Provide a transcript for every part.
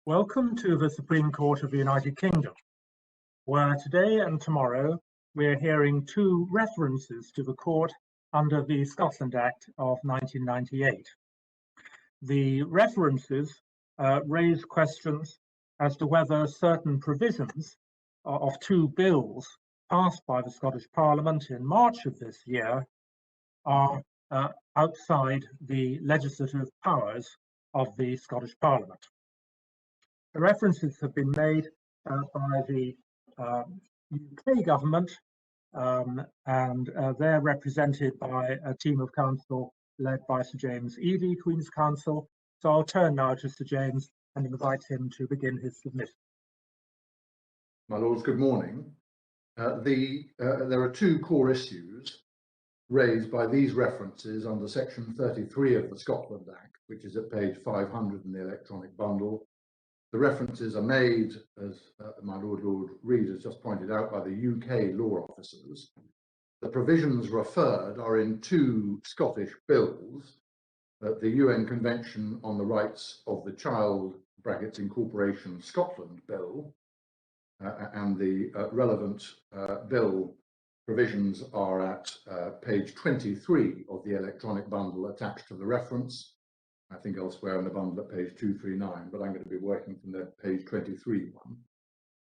Welcome to the Supreme Court of the United Kingdom, where today and tomorrow we're hearing two references to the court under the Scotland Act of 1998. The references raise questions as to whether certain provisions of two bills passed by the Scottish Parliament in March of this year are outside the legislative powers of the Scottish Parliament. The references have been made by the UK government, and they're represented by a team of counsel led by Sir James Eadie, Queen's Counsel. So I'll turn now to Sir James and invite him to begin his submission. My Lords, good morning. There are two core issues raised by these references under Section 33 of the Scotland Act, which is at page 500 in the electronic bundle. The references are made, as my Lord Reid has just pointed out, by the UK law officers. The provisions referred are in two Scottish bills, the UN Convention on the Rights of the Child (Incorporation) Scotland Bill, and the relevant bill provisions are at page 23 of the electronic bundle attached to the reference. I think elsewhere in the bundle at page 239, but I'm going to be working from the page 23 one.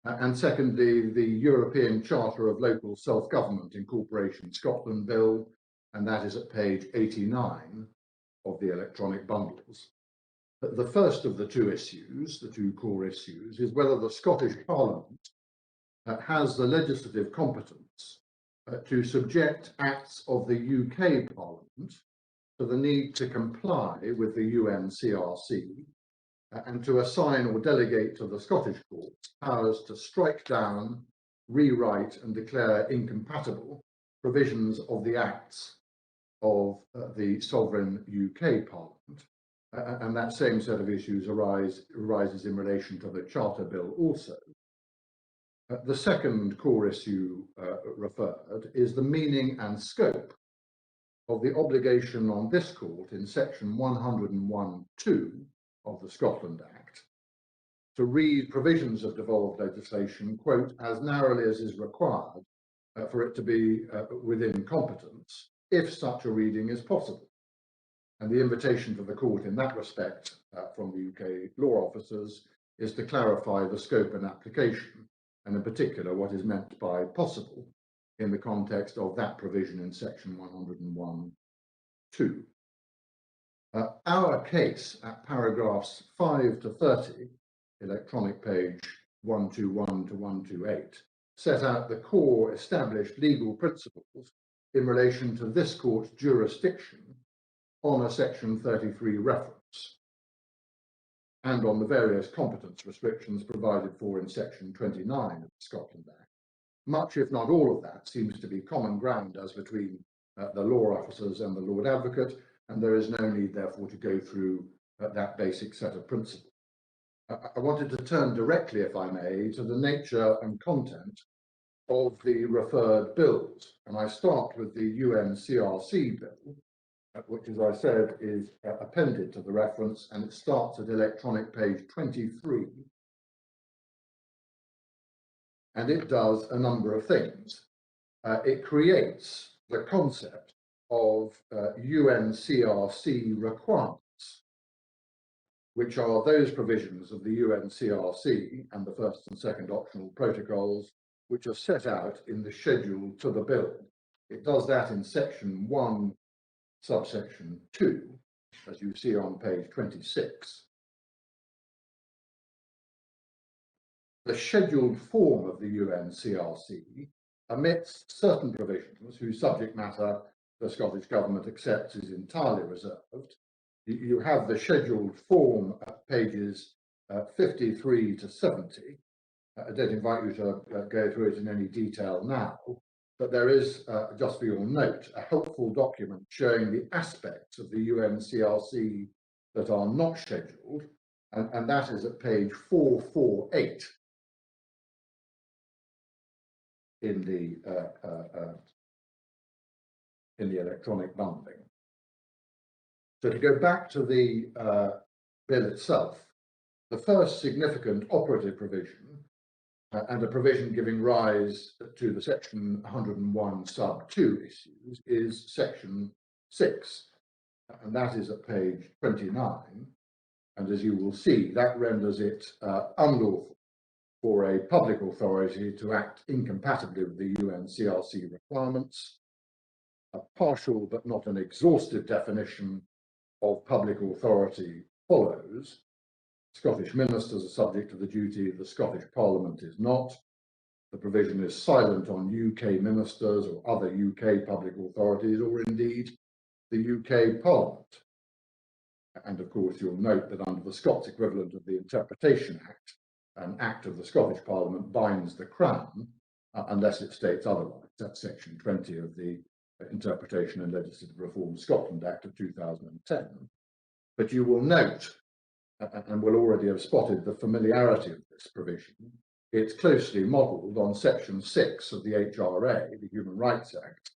And secondly, the European Charter of Local Self-Government Incorporation Scotland Bill, and that is at page 89 of the electronic bundles. The first of the two issues, the two core issues, is whether the Scottish Parliament has the legislative competence to subject acts of the UK Parliament to the need to comply with the UNCRC and to assign or delegate to the Scottish courts powers to strike down, rewrite and declare incompatible provisions of the acts of the sovereign UK Parliament. And that same set of issues arises in relation to the Charter Bill also. The second core issue referred is the meaning and scope of the obligation on this court in section 101(2) of the Scotland Act to read provisions of devolved legislation, quote, as narrowly as is required for it to be within competence, if such a reading is possible. And the invitation to the court in that respect from the UK law officers is to clarify the scope and application, and in particular what is meant by possible in the context of that provision in section 101(2). Our case at paragraphs 5 to 30, electronic page 121 to 128, set out the core established legal principles in relation to this court's jurisdiction on a section 33 reference, and on the various competence restrictions provided for in section 29 of the Scotland Act. Much, if not all of that, seems to be common ground as between the law officers and the Lord Advocate, and there is no need, therefore, to go through that basic set of principles. I wanted to turn directly, if I may, to the nature and content of the referred bills, and I start with the UNCRC bill, which, as I said, is appended to the reference, and it starts at electronic page 23. And it does a number of things. It creates the concept of UNCRC requirements, which are those provisions of the UNCRC and the first and second optional protocols which are set out in the schedule to the bill. It does that in section 1, subsection 2, as you see on page 26. The scheduled form of the UNCRC omits certain provisions whose subject matter the Scottish Government accepts is entirely reserved. You have the scheduled form at pages 53 to 70. I don't invite you to go through it in any detail now, but there is, just for your note, a helpful document showing the aspects of the UNCRC that are not scheduled, and that is at page 448 in the electronic bundling. So to go back to the bill itself, The first significant operative provision, and a provision giving rise to the section 101 sub 2 issues, is section 6, and that is at page 29. And as you will see, that renders it unlawful for a public authority to act incompatibly with the UNCRC requirements. A partial but not an exhaustive definition of public authority follows. Scottish ministers are subject to the duty, the Scottish Parliament is not. The provision is silent on UK ministers or other UK public authorities, or indeed the UK Parliament. And of course, you'll note that under the Scots equivalent of the Interpretation Act, an act of the Scottish Parliament binds the Crown unless it states otherwise. That's section 20 of the Interpretation and Legislative Reform Scotland Act of 2010. But you will note, and will already have spotted the familiarity of this provision, it's closely modelled on section 6 of the HRA, the Human Rights Act,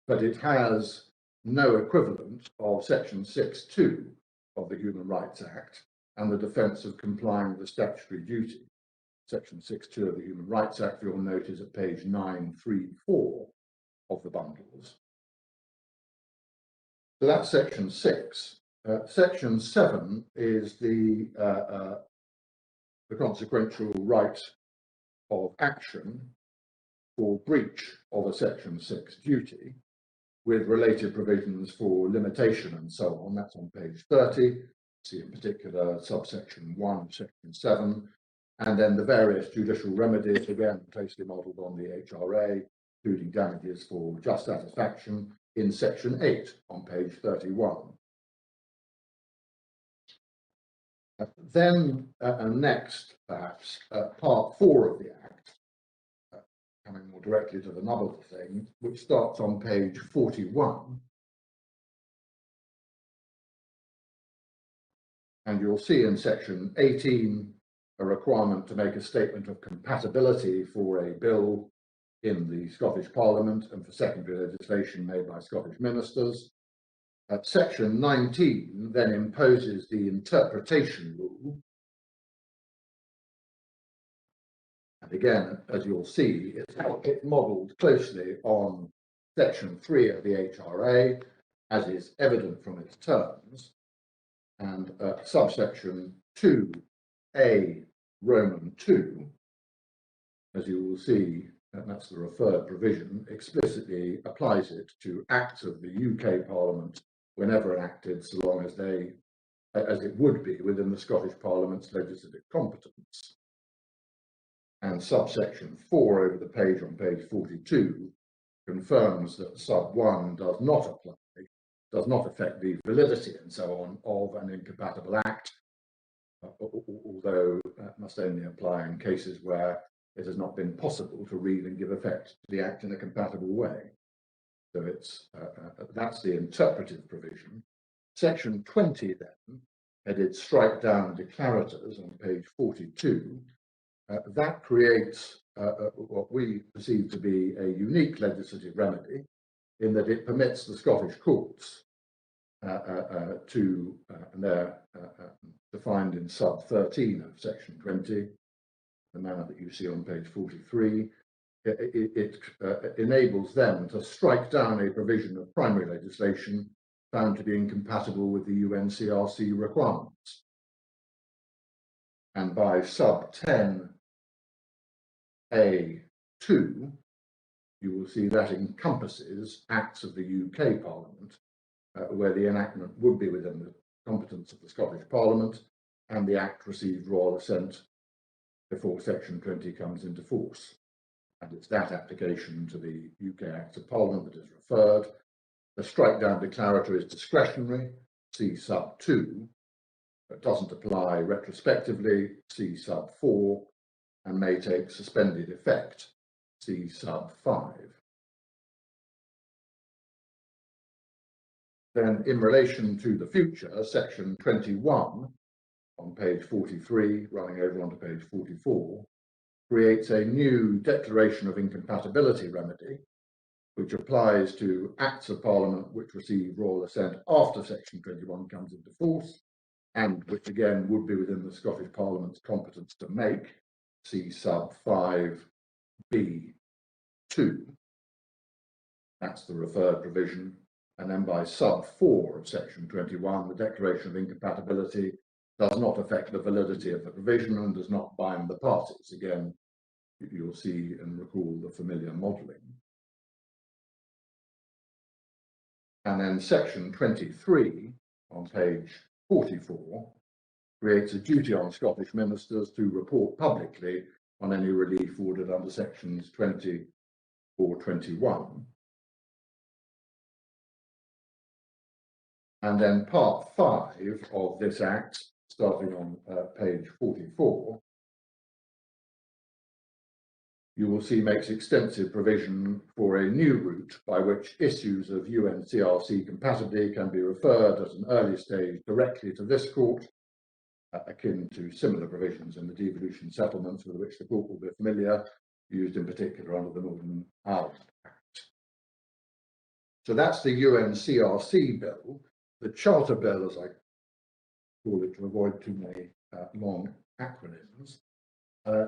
but it has no equivalent of section 6.2 of the Human Rights Act and the defence of complying with the statutory duty. Section 6.2 of the Human Rights Act, you'll note, is at page 934 of the bundles. So that's section 6. Section 7 is the consequential right of action for breach of a section 6 duty, with related provisions for limitation and so on. That's on page 30. See in particular subsection 1, section 7, and then the various judicial remedies, again closely modelled on the HRA, including damages for just satisfaction, in section 8 on page 31. Then next, perhaps, part 4 of the Act, coming more directly to the nub of the thing, which starts on page 41. And you'll see in section 18 a requirement to make a statement of compatibility for a bill in the Scottish Parliament and for secondary legislation made by Scottish ministers. Section 19 then imposes the interpretation rule. And again, as you'll see, it's modelled closely on section 3 of the HRA, as is evident from its terms, and subsection 2A Roman 2, as you will see, and that's the referred provision, explicitly applies it to acts of the UK Parliament whenever enacted, so long as as it would be within the Scottish Parliament's legislative competence. And subsection 4 over the page on page 42 confirms that sub 1 does not apply, does not affect the validity and so on of an incompatible act, although that must only apply in cases where it has not been possible to read and give effect to the act in a compatible way. So it's that's the interpretive provision. Section 20 then, headed strike down declarators on page 42, that creates what we perceive to be a unique legislative remedy in that it permits the Scottish courts to, and they're defined in sub 13 of section 20, the manner that you see on page 43, it enables them to strike down a provision of primary legislation found to be incompatible with the UNCRC requirements. And by sub 10A2, you will see that encompasses acts of the UK Parliament, where the enactment would be within the competence of the Scottish Parliament, and the Act received royal assent before section 20 comes into force. And it's that application to the UK Acts of Parliament that is referred. The strike down declarator is discretionary, see sub 2. It doesn't apply retrospectively, see sub 4, and may take suspended effect, see sub 5. Then in relation to the future, section 21 on page 43, running over onto page 44, creates a new declaration of incompatibility remedy, which applies to acts of Parliament which receive royal assent after section 21 comes into force, and which again would be within the Scottish Parliament's competence to make, see sub 5b(2). That's the referred provision. And then by sub 4 of section 21, the declaration of incompatibility does not affect the validity of the provision and does not bind the parties. Again, you'll see and recall the familiar modelling. And then section 23 on page 44 creates a duty on Scottish ministers to report publicly on any relief ordered under sections 20 or 21. And then part 5 of this Act, starting on page 44, you will see makes extensive provision for a new route by which issues of UNCRC compatibility can be referred at an early stage directly to this court, akin to similar provisions in the devolution settlements with which the court will be familiar, used in particular under the Northern Ireland Act. So that's the UNCRC bill. The Charter bill, as I call it to avoid too many long acronyms,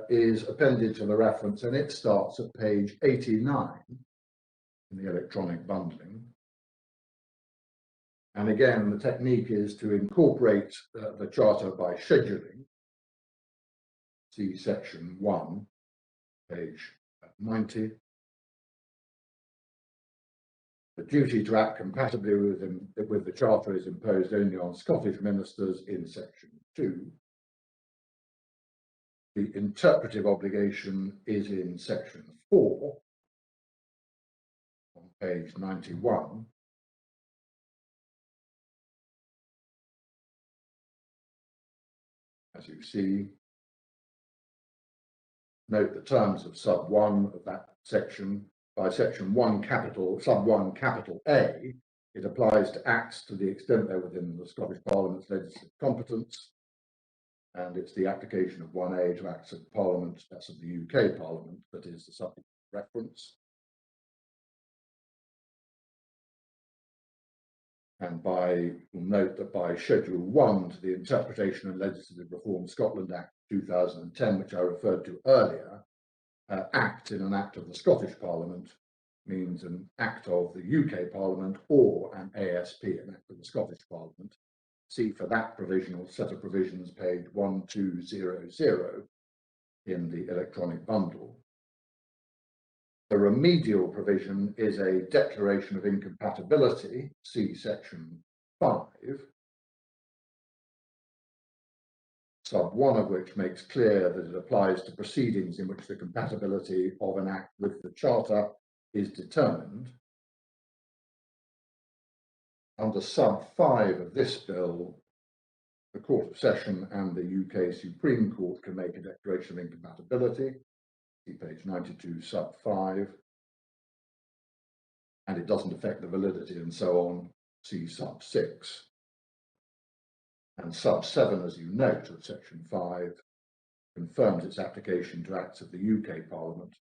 is appended to the reference, and it starts at page 89 in the electronic bundling. And again, the technique is to incorporate the Charter by scheduling. See section 1, page 90. The duty to act compatibly with the Charter is imposed only on Scottish ministers in section 2. The interpretive obligation is in section 4 on page 91. As you see, note the terms of sub 1 of that section. By section 1 capital, sub 1 capital A, it applies to acts to the extent they're within the Scottish Parliament's legislative competence. And it's the application of 1A to acts of Parliament, that's of the UK Parliament, that is the subject of reference. And we'll note that by Schedule 1 to the Interpretation and Legislative Reform Scotland Act 2010, which I referred to earlier, act in an act of the Scottish Parliament means an act of the UK Parliament or an ASP, an act of the Scottish Parliament. See for that provisional set of provisions page 1200 in the electronic bundle. The remedial provision is a declaration of incompatibility, see section 5, sub 1 of which makes clear that it applies to proceedings in which the compatibility of an act with the Charter is determined. Under sub 5 of this bill, the Court of Session and the UK Supreme Court can make a declaration of incompatibility, see page 92 sub 5, and it doesn't affect the validity and so on, see sub 6. And sub 7, as you note, of section 5 confirms its application to acts of the UK Parliament,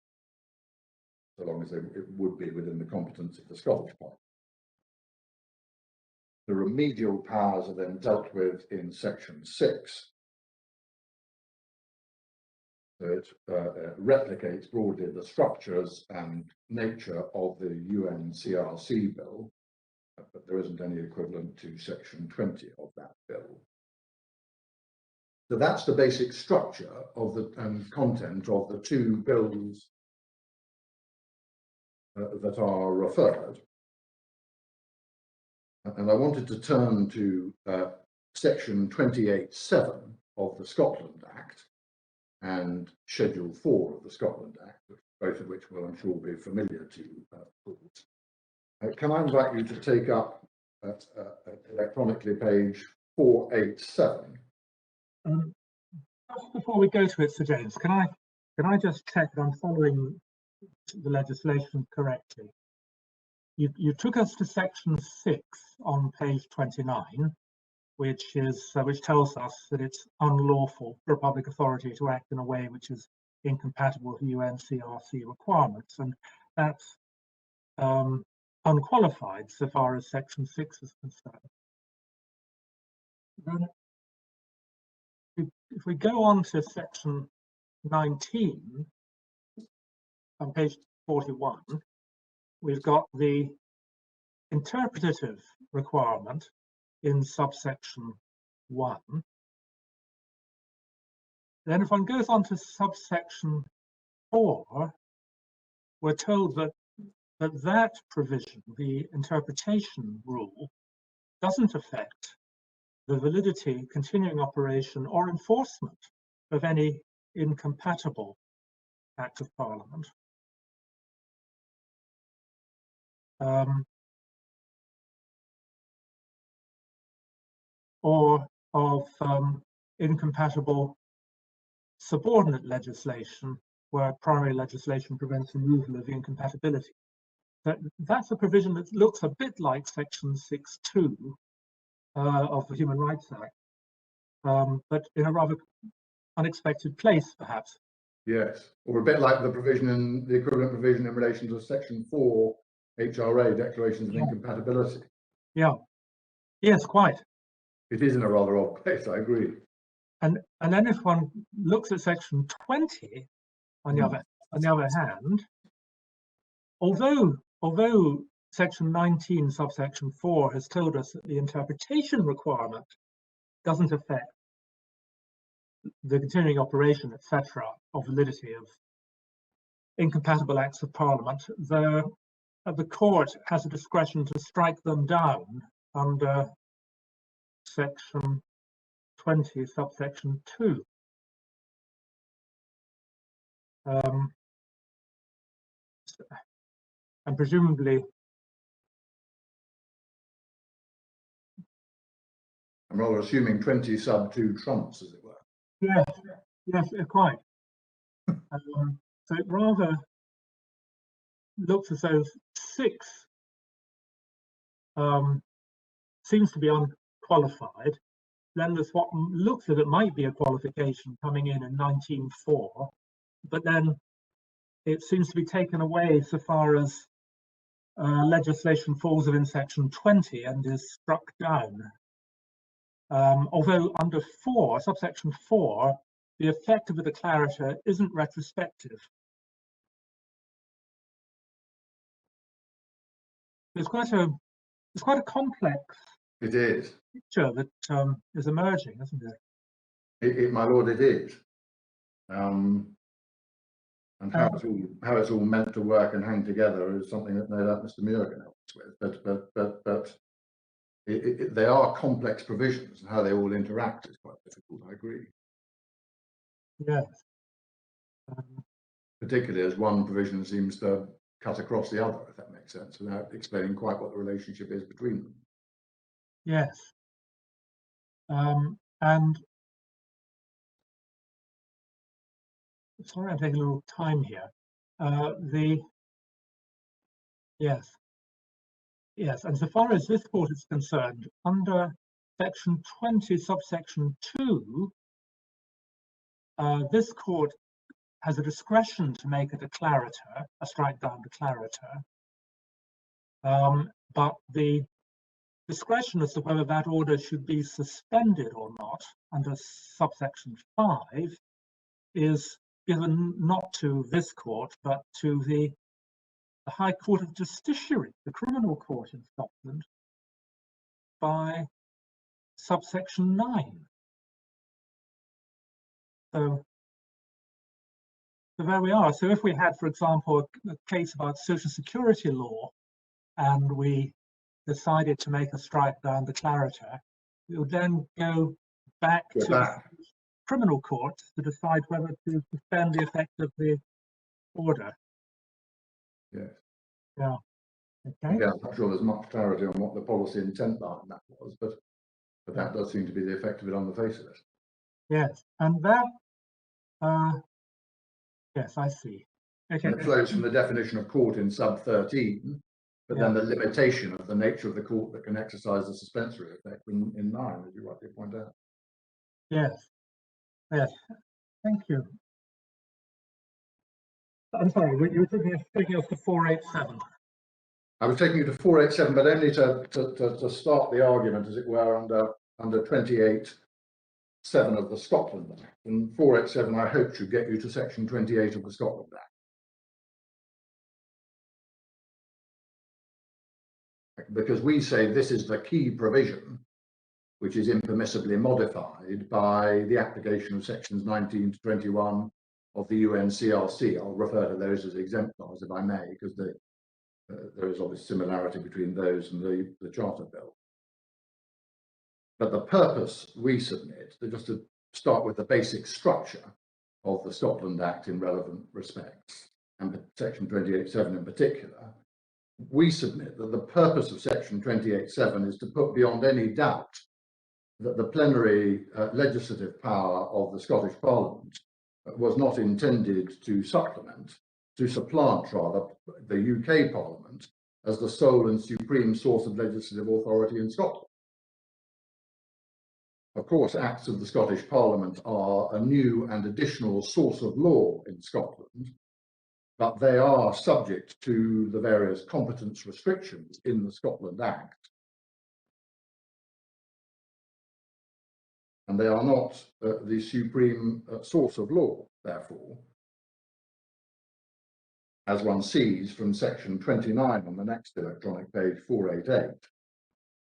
so long as it would be within the competence of the Scottish Parliament. The remedial powers are then dealt with in section 6. So it replicates broadly the structures and nature of the UNCRC bill, but there isn't any equivalent to section 20 of that bill. So that's the basic structure of the and content of the two bills that are referred. And I wanted to turn to section 28(7) of the Scotland Act and Schedule 4 of the Scotland Act, both of which will, I'm sure, be familiar to court. Can I invite you to take up electronically page 487? Just before we go to it, Sir James, can I just check that I'm following the legislation correctly? You took us to section 6 on page 29, which tells us that it's unlawful for a public authority to act in a way which is incompatible with UNCRC requirements, and that's unqualified so far as section 6 is concerned. if we go on to section 19 on page 41, we've got the interpretative requirement in subsection 1. Then if one goes on to subsection 4, we're told that that provision, the interpretation rule, doesn't affect the validity, continuing operation, or enforcement of any incompatible Act of Parliament. Or of incompatible subordinate legislation, where primary legislation prevents removal of incompatibility. That's a provision that looks a bit like section 6.2 of the Human Rights Act, but in a rather unexpected place, perhaps. Yes, or a bit like the provision in the equivalent provision in relation to section 4 HRA, declarations of incompatibility. Yeah, yes, quite. It is in a rather odd place, I agree. And then if one looks at section 20, on the other hand, although section 19 subsection 4 has told us that the interpretation requirement doesn't affect the continuing operation, etc., of validity of incompatible Acts of Parliament, the court has a discretion to strike them down under section 20 subsection 2. And presumably, I'm rather assuming 20 sub 2 trumps, as it were. Yes, quite. So it rather looks as though 6 seems to be unqualified. Then there's what looks as it might be a qualification coming in 19.4, but then it seems to be taken away so far as legislation falls within section 20 and is struck down. Although under 4, subsection 4, the effect of the declarator isn't retrospective. It's quite a complex picture that is emerging, isn't it? My lord, it is. And how it's all meant to work and hang together is something that no doubt Mr. Muir can help us with. But they are complex provisions, and how they all interact is quite difficult. I agree. Yes. Particularly as one provision seems to cut across the other, if that makes sense, without explaining quite what the relationship is between them. Yes. And sorry, I'm taking a little time here. Yes, and so far as this court is concerned, under section 20, subsection 2, this court has a discretion to make a declarator, a strike-down declarator, but the discretion as to whether that order should be suspended or not under subsection 5 is given not to this court, but to the High Court of Justiciary, the criminal court in Scotland, by subsection 9. So there we are. So if we had, for example, a case about social security law, and we decided to make a strike-down declarator, it would then go back to the criminal court to decide whether to suspend the effect of the order. Yes. Yeah. Okay. Yeah, I'm not sure there's much clarity on what the policy intent behind that was, but that does seem to be the effect of it on the face of it. Yes, and that, yes, I see. Okay. And it flows from the definition of court in sub 13, but then the limitation of the nature of the court that can exercise the suspensory effect in 9, as you rightly point out. Yes, yes, thank you. I'm sorry, you were taking us to 487. I was taking you to 487, but only to start the argument, as it were, under 28 7 of the Scotland Act, and 487 I hope should get you to section 28 of the Scotland Act. Because we say this is the key provision which is impermissibly modified by the application of sections 19 to 21 of the UNCRC. I'll refer to those as exemplars if I may, because there is obvious similarity between those and the Charter Bill. But the purpose we submit, just to start with the basic structure of the Scotland Act in relevant respects, and section 28.7 in particular, we submit that the purpose of section 28.7 is to put beyond any doubt that the plenary legislative power of the Scottish Parliament was not intended to supplant rather, the UK Parliament as the sole and supreme source of legislative authority in Scotland. Of course, acts of the Scottish Parliament are a new and additional source of law in Scotland, but they are subject to the various competence restrictions in the Scotland Act. And they are not the supreme source of law, therefore, as one sees from section 29 on the next electronic page, 488,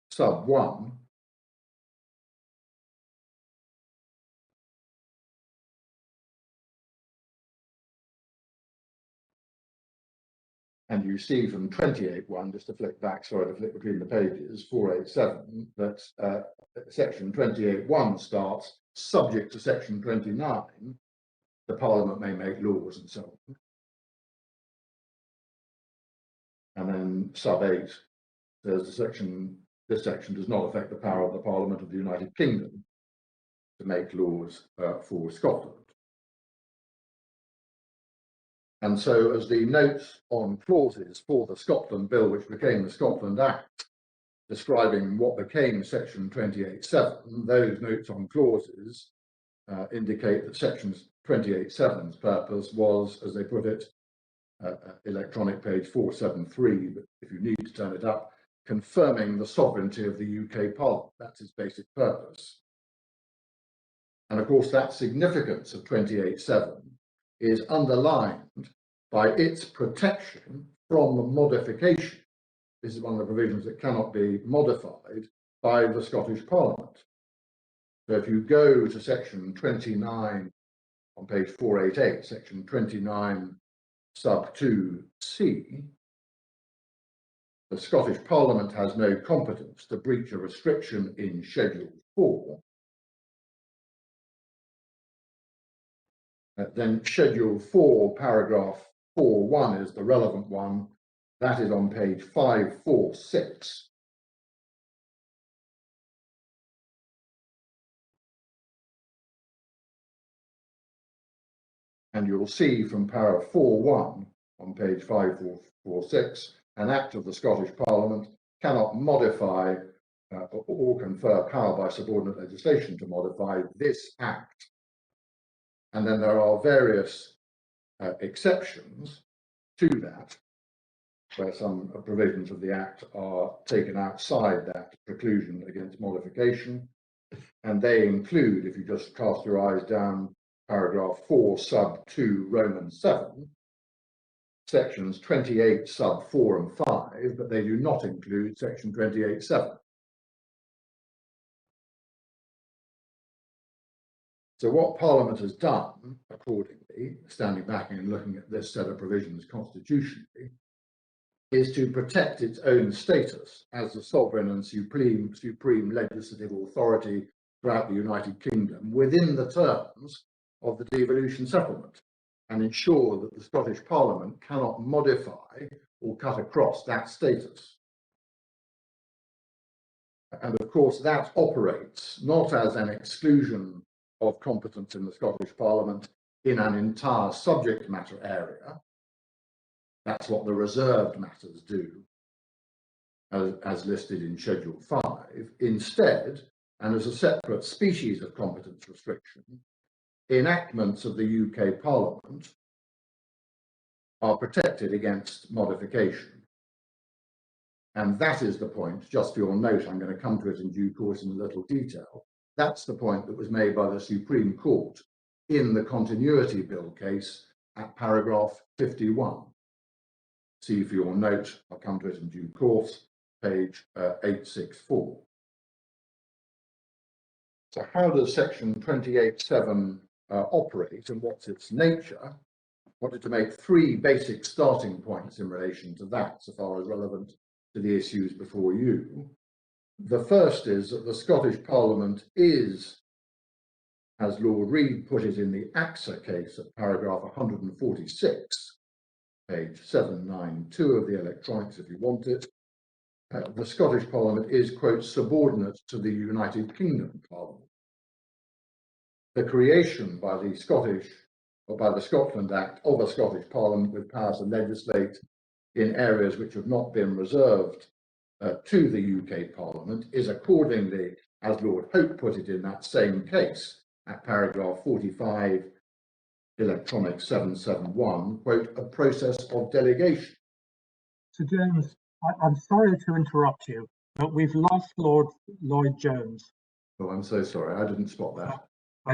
sub 1. And you see from 28.1, just to flick back, sorry to flick between the pages, 487, that section 28.1 starts, subject to section 29, the Parliament may make laws and so on. And then sub 8 says this section does not affect the power of the Parliament of the United Kingdom to make laws for Scotland. And so as the notes on clauses for the Scotland Bill, which became the Scotland Act, describing what became section 28.7, those notes on clauses indicate that section 28.7's purpose was, as they put it, electronic page 473, but if you need to turn it up, confirming the sovereignty of the UK Parliament. That's its basic purpose. And of course, that significance of 28.7 is underlined by its protection from modification. This is one of the provisions that cannot be modified by the Scottish Parliament. So if you go to section 29 on page 488, section 29 sub 2c, the Scottish Parliament has no competence to breach a restriction in Schedule 4. Then Schedule 4, paragraph 4.1 is the relevant one. That is on page 546. And you'll see from para 4.1 on page 546, an act of the Scottish Parliament cannot modify or confer power by subordinate legislation to modify this act. And then there are various exceptions to that, where some provisions of the Act are taken outside that preclusion against modification. And they include, if you just cast your eyes down, paragraph 4 sub 2 Roman 7, sections 28 sub 4 and 5, but they do not include section 28.7. So what Parliament has done, accordingly, standing back and looking at this set of provisions constitutionally, is to protect its own status as the sovereign and supreme legislative authority throughout the United Kingdom within the terms of the devolution settlement, and ensure that the Scottish Parliament cannot modify or cut across that status. And of course, that operates not as an exclusion of competence in the Scottish Parliament in an entire subject matter area. That's what the reserved matters do, as listed in Schedule 5. Instead, and as a separate species of competence restriction, enactments of the UK Parliament are protected against modification. And that is the point, just for your note, I'm going to come to it in due course in a little detail. That's the point that was made by the Supreme Court in the Continuity Bill case at paragraph 51. See for your note, I'll come to it in due course, page 864. So how does section 28.7 operate and what's its nature? I wanted to make three basic starting points in relation to that, so far as relevant to the issues before you. The first is that the Scottish Parliament is, as Lord Reid put it in the AXA case at paragraph 146, page 792 of the electronics if you want it, the Scottish Parliament is, quote, subordinate to the United Kingdom Parliament. The creation by the Scotland Act of a Scottish Parliament with powers to legislate in areas which have not been reserved to the UK Parliament is accordingly, as Lord Hope put it in that same case at paragraph 45, electronic 771, quote, a process of delegation. So James, I'm sorry to interrupt you, but we've lost Lord Lloyd Jones. Oh, I'm so sorry, I didn't spot that.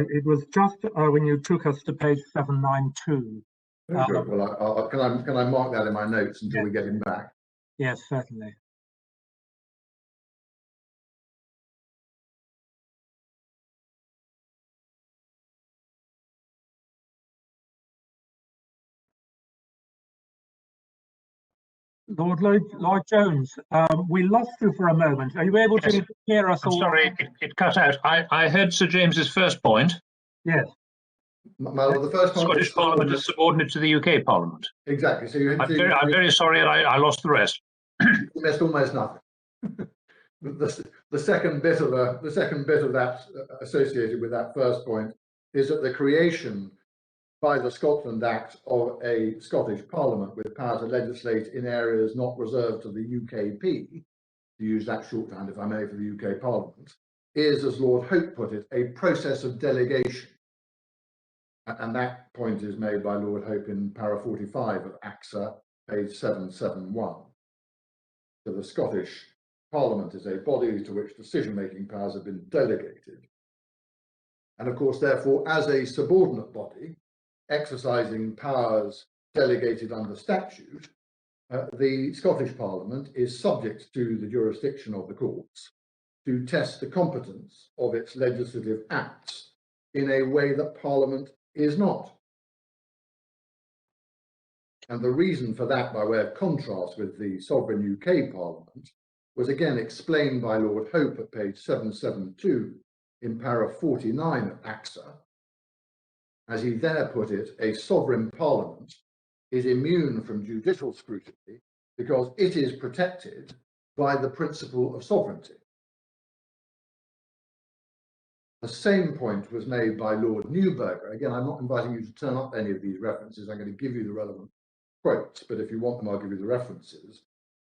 It was just when you took us to page 792. Very good. Well, can I mark that in my notes until we get him back? Yes, certainly. Lord Lloyd Jones, we lost you for a moment. Are you able to hear us? I'm sorry, it cut out. I heard Sir James's first point. Yes. The first point Scottish Parliament is subordinate to the UK Parliament. Exactly. So I'm very sorry, I lost the rest. You missed almost nothing. The second bit of that associated with that first point is that the creation by the Scotland Act of a Scottish Parliament with power to legislate in areas not reserved to the UKP, to use that shorthand if I may for the UK Parliament, is, as Lord Hope put it, a process of delegation. And that point is made by Lord Hope in para 45 of AXA, page 771. So the Scottish Parliament is a body to which decision-making powers have been delegated. And of course, therefore, as a subordinate body, exercising powers delegated under statute, the Scottish Parliament is subject to the jurisdiction of the courts to test the competence of its legislative acts in a way that Parliament is not. And the reason for that, by way of contrast with the sovereign UK Parliament, was again explained by Lord Hope at page 772 in para 49 of AXA. As he there put it, a sovereign Parliament is immune from judicial scrutiny because it is protected by the principle of sovereignty. The same point was made by Lord Newburger. Again, I'm not inviting you to turn up any of these references. I'm going to give you the relevant quotes, but if you want them, I'll give you the references.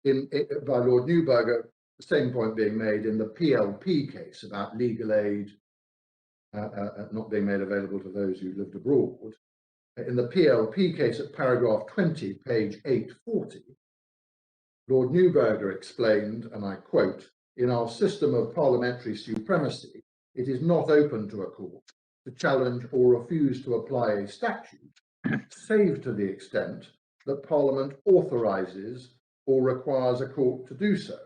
By Lord Newburger, the same point being made in the PLP case about legal aid not being made available to those who lived abroad. In the PLP case at paragraph 20, page 840, Lord Newburger explained, and I quote, in our system of parliamentary supremacy, it is not open to a court to challenge or refuse to apply a statute, save to the extent that Parliament authorises or requires a court to do so.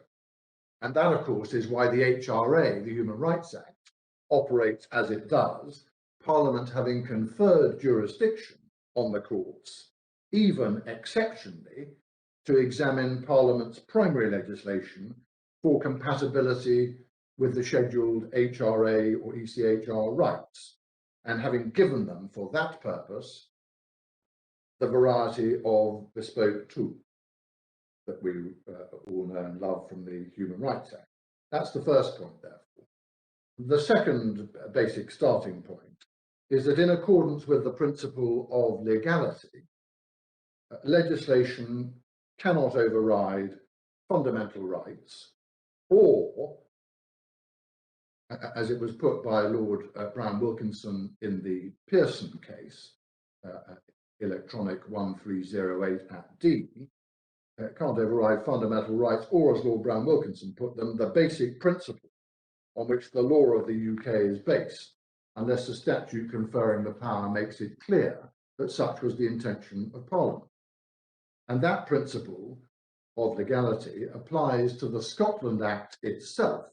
And that, of course, is why the HRA, the Human Rights Act, operates as it does, Parliament having conferred jurisdiction on the courts, even exceptionally, to examine Parliament's primary legislation for compatibility with the scheduled HRA or ECHR rights, and having given them for that purpose the variety of bespoke tools that we all know and love from the Human Rights Act. That's the first point, therefore. The second basic starting point is that in accordance with the principle of legality, legislation cannot override fundamental rights, or, as it was put by Lord Brown Wilkinson in the Pearson case, electronic 1308 at D, can't override fundamental rights, or as Lord Brown Wilkinson put them, the basic principle on which the law of the UK is based, unless the statute conferring the power makes it clear that such was the intention of Parliament. And that principle of legality applies to the Scotland Act itself,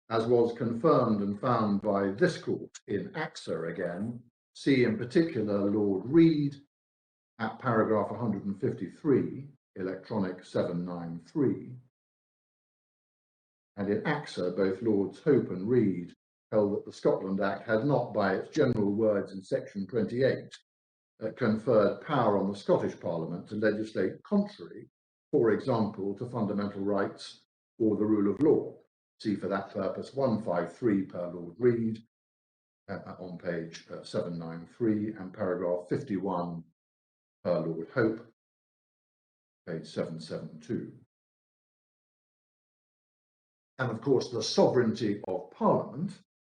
as was confirmed and found by this court in AXA again. See in particular Lord Reid at paragraph 153, electronic 793. And in AXA, both Lords Hope and Reid held that the Scotland Act had not, by its general words in section 28, conferred power on the Scottish Parliament to legislate contrary, for example, to fundamental rights or the rule of law. See for that purpose 153 per Lord Reid on page 793 and paragraph 51 per Lord Hope, page 772. And of course, the sovereignty of Parliament,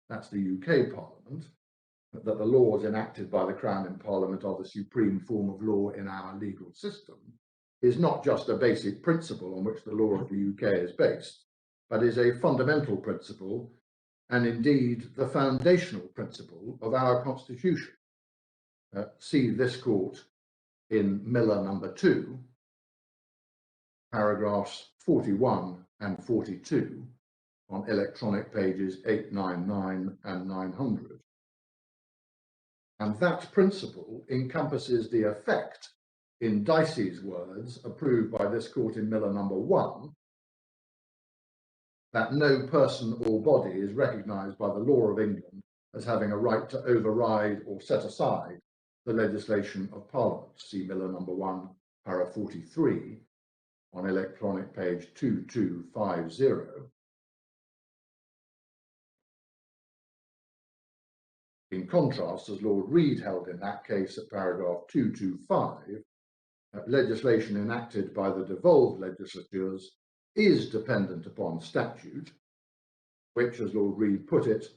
that's the UK Parliament, that the laws enacted by the Crown in Parliament are the supreme form of law in our legal system, is not just a basic principle on which the law of the UK is based, but is a fundamental principle and indeed the foundational principle of our Constitution. See this court in Miller number 2, paragraphs 41 and 42 on electronic pages 899 and 900. And that principle encompasses the effect, in Dicey's words, approved by this court in Miller number 1, that no person or body is recognised by the law of England as having a right to override or set aside the legislation of Parliament. See Miller number 1, para 43, on electronic page 2250. In contrast, as Lord Reid held in that case at paragraph 225, legislation enacted by the devolved legislatures is dependent upon statute, which, as Lord Reid put it,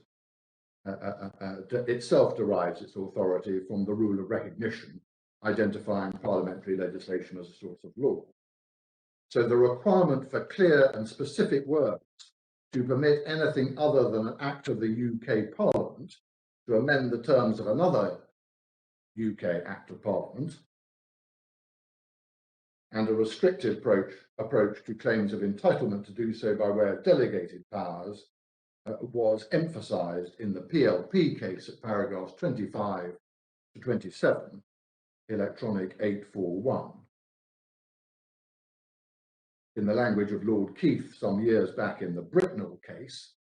itself derives its authority from the rule of recognition, identifying parliamentary legislation as a source of law. So the requirement for clear and specific words to permit anything other than an act of the UK Parliament to amend the terms of another UK Act of Parliament, and a restricted approach to claims of entitlement to do so by way of delegated powers was emphasised in the PLP case at paragraphs 25 to 27, electronic 841. In the language of Lord Keith some years back in the Britnell case,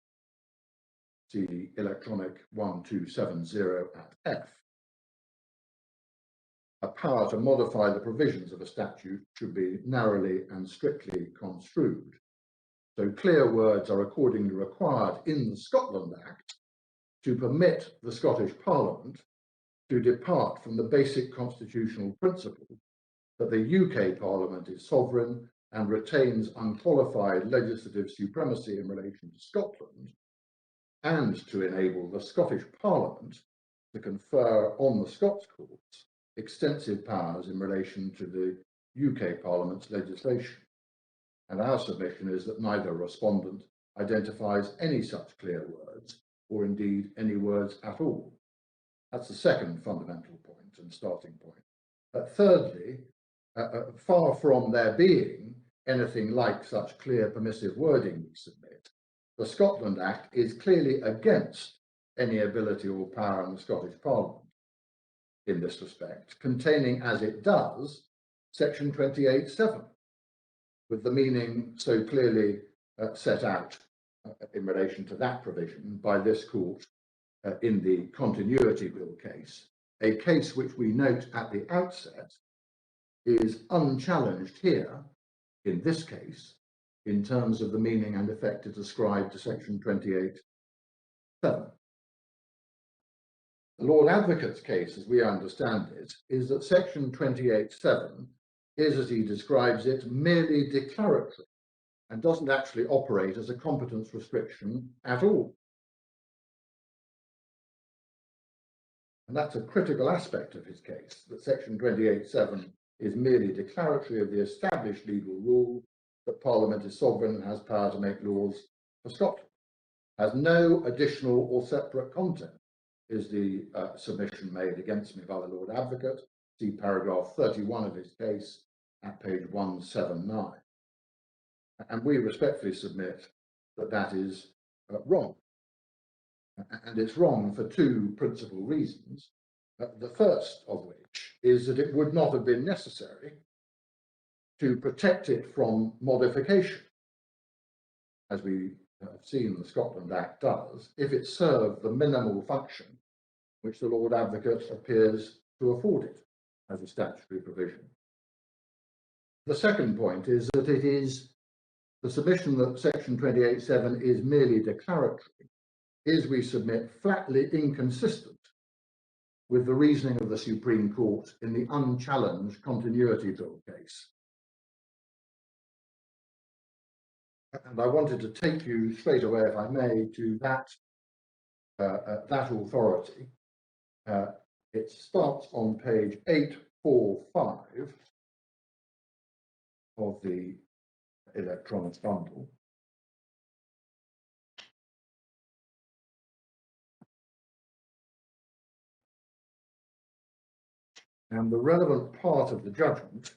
see electronic 1270 at F, a power to modify the provisions of a statute should be narrowly and strictly construed. So clear words are accordingly required in the Scotland Act to permit the Scottish Parliament to depart from the basic constitutional principle that the UK Parliament is sovereign and retains unqualified legislative supremacy in relation to Scotland, and to enable the Scottish Parliament to confer on the Scots courts extensive powers in relation to the UK Parliament's legislation. And our submission is that neither respondent identifies any such clear words, or indeed any words at all. That's the second fundamental point and starting point. Thirdly, far from there being anything like such clear permissive wording we submit, the Scotland Act is clearly against any ability or power in the Scottish Parliament in this respect, containing as it does section 28(7, with the meaning so clearly set out in relation to that provision by this court in the Continuity Bill case, a case which we note at the outset is unchallenged here, in this case, in terms of the meaning and effect it ascribed to section 28(7). The Lord Advocate's case, as we understand it, is that section 28(7 is, as he describes it, merely declaratory and doesn't actually operate as a competence restriction at all. And that's a critical aspect of his case, that section 28(7 is merely declaratory of the established legal rule that Parliament is sovereign and has power to make laws for Scotland. has no additional or separate content, is the submission made against me by the Lord Advocate. See paragraph 31 of his case at page 179. And we respectfully submit that that is wrong. And it's wrong for two principal reasons. The first of which is that it would not have been necessary to protect it from modification, as we have seen the Scotland Act does, if it served the minimal function which the Lord Advocate appears to afford it as a statutory provision. The second point is that it is the submission that section 28(7) is merely declaratory, is, we submit, flatly inconsistent with the reasoning of the Supreme Court in the unchallenged Continuity Bill case. And I wanted to take you straight away, if I may, to that authority. It starts on page 845 of the electronic bundle. And the relevant part of the judgment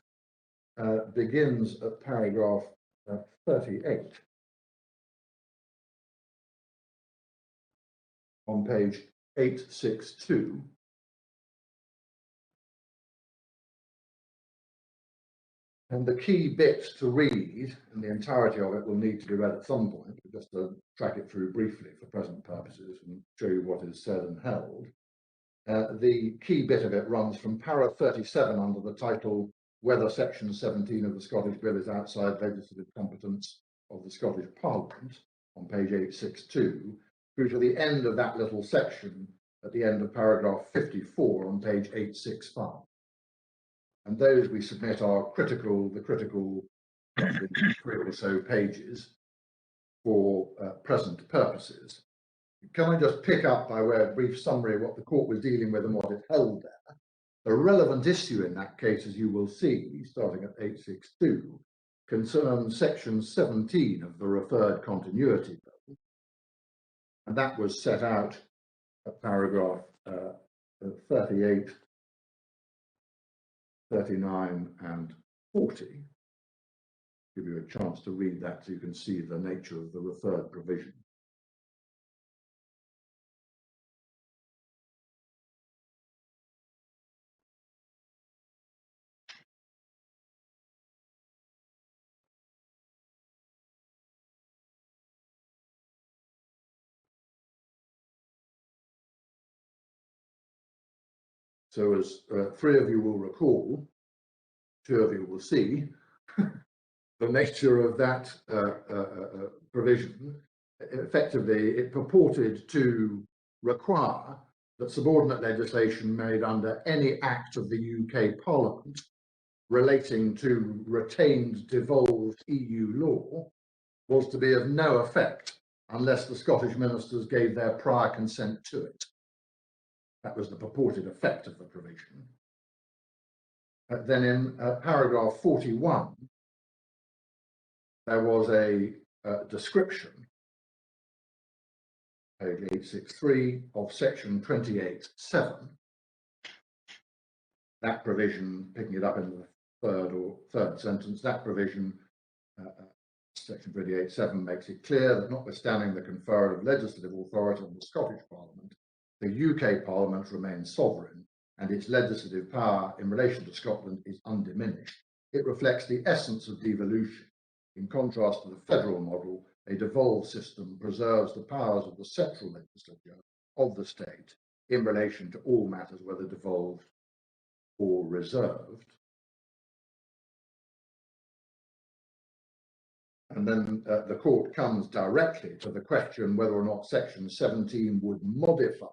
begins at paragraph 38 on page 862. And the key bit to read, and the entirety of it will need to be read at some point, but just to track it through briefly for present purposes and show you what is said and held. The key bit of it runs from para 37 under the title Whether Section 17 of the Scottish Bill is Outside Legislative Competence of the Scottish Parliament on page 862, through to the end of that little section at the end of paragraph 54 on page 865. And those, we submit, are the critical 3 or so pages for present purposes. Can I just pick up, by way of brief summary, what the court was dealing with and what it held there? The relevant issue in that case, as you will see, starting at 862, concerns section 17 of the referred Continuity Bill. And that was set out at paragraph 38, 39 and 40. Give you a chance to read that so you can see the nature of the referred provision. So as 3 of you will recall, 2 of you will see, the nature of that provision. Effectively, it purported to require that subordinate legislation made under any act of the UK Parliament relating to retained devolved EU law was to be of no effect unless the Scottish ministers gave their prior consent to it. That was the purported effect of the provision. Then in paragraph 41, there was a description, page 863, of section 28(7). That provision, picking it up in the third sentence, that provision, section 28(7), makes it clear that notwithstanding the conferral of legislative authority on the Scottish Parliament, the UK Parliament remains sovereign and its legislative power in relation to Scotland is undiminished. It reflects the essence of devolution. In contrast to the federal model, a devolved system preserves the powers of the central legislature of the state in relation to all matters, whether devolved or reserved. And then the court comes directly to the question whether or not section 17 would modify,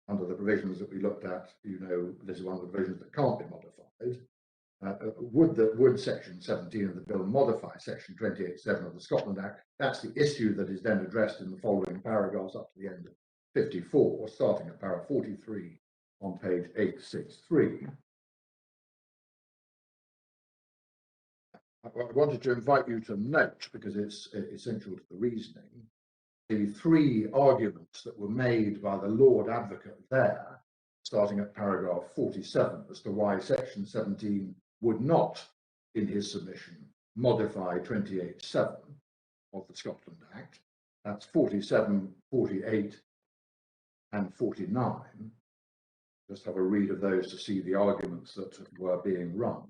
under the provisions that we looked at, you know, this is one of the provisions that can't be modified. Would section 17 of the bill modify section 28(7) of the Scotland Act? That's the issue that is then addressed in the following paragraphs up to the end of 54, starting at paragraph 43 on page 863. I wanted to invite you to note, because it's essential to the reasoning, the three arguments that were made by the Lord Advocate there, starting at paragraph 47, as to why section 17 would not, in his submission, modify 28(7) of the Scotland Act. That's 47, 48, and 49. Just have a read of those to see the arguments that were being run.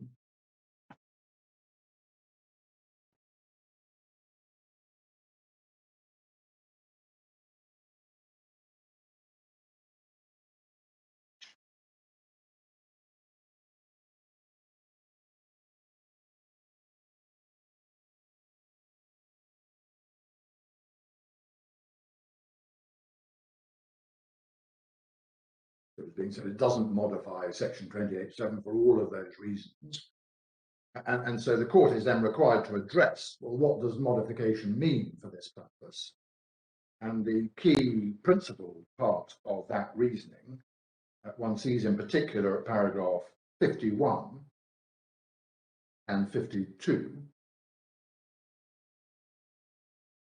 It was being said it doesn't modify section 28(7) for all of those reasons. And so the court is then required to address, well, what does modification mean for this purpose? And the key principal part of that reasoning, one sees in particular at paragraph 51 and 52.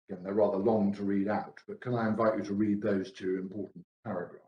Again, they're rather long to read out, but can I invite you to read those two important paragraphs?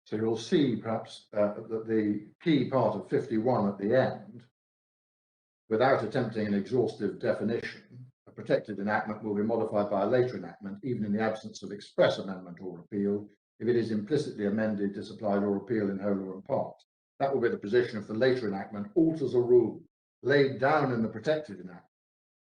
So you'll see perhaps that the key part of 51 at the end, without attempting an exhaustive definition, a protected enactment will be modified by a later enactment, even in the absence of express amendment or repeal, if it is implicitly amended, disapplied, or repealed in whole or in part. That will be the position if the later enactment alters a rule laid down in the protected enactment,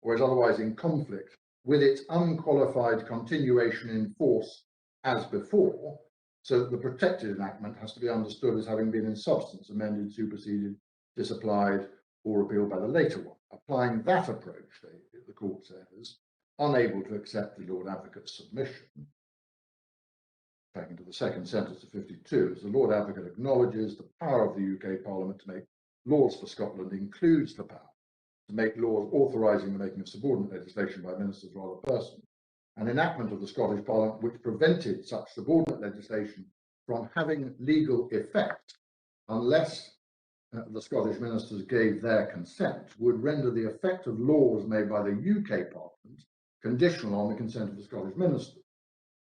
or is otherwise in conflict with its unqualified continuation in force as before, so that the protected enactment has to be understood as having been in substance amended, superseded, disapplied, or repealed by the later one. Applying that approach, the court says, unable to accept the Lord Advocate's submission, taken to the second sentence of 52, as the Lord Advocate acknowledges the power of the UK Parliament to make laws for Scotland includes the power to make laws authorising the making of subordinate legislation by ministers or other persons. An enactment of the Scottish Parliament which prevented such subordinate legislation from having legal effect unless the Scottish ministers gave their consent would render the effect of laws made by the UK Parliament conditional on the consent of the Scottish ministers,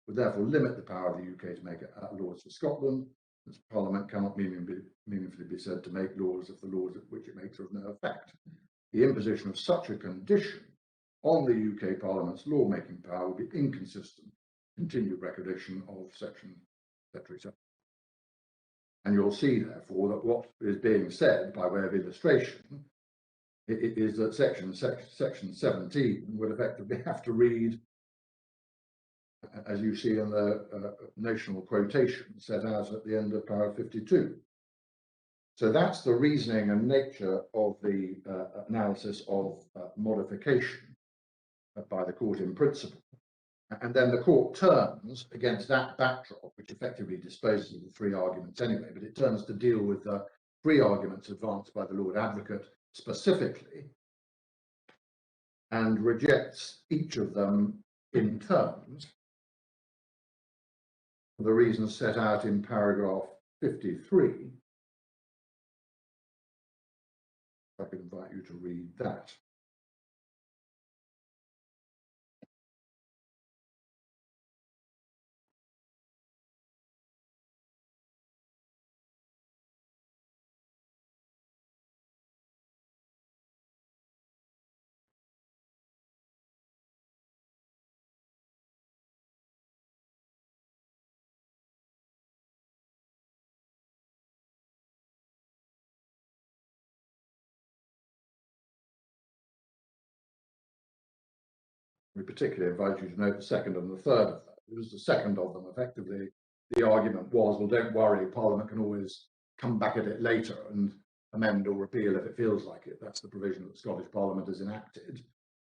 would therefore limit the power of the UK to make laws for Scotland, as Parliament cannot meaningfully be said to make laws if the laws which it makes are of no effect. The imposition of such a condition on the UK Parliament's law-making power would be inconsistent. Continued recognition of section, etc. And you'll see, therefore, that what is being said by way of illustration is that section 17 would effectively have to read, as you see in the notional quotation set out at the end of paragraph 52. So that's the reasoning and nature of the analysis of modification by the court in principle. And then the court turns against that backdrop, which effectively disposes of the three arguments anyway, but it turns to deal with the three arguments advanced by the Lord Advocate specifically and rejects each of them in terms for the reasons set out in paragraph 53. I could invite you to read that. We particularly invite you to note the second and the third of those. The second of them, effectively, the argument was, well, don't worry, Parliament can always come back at it later and amend or repeal if it feels like it. That's the provision that the Scottish Parliament has enacted.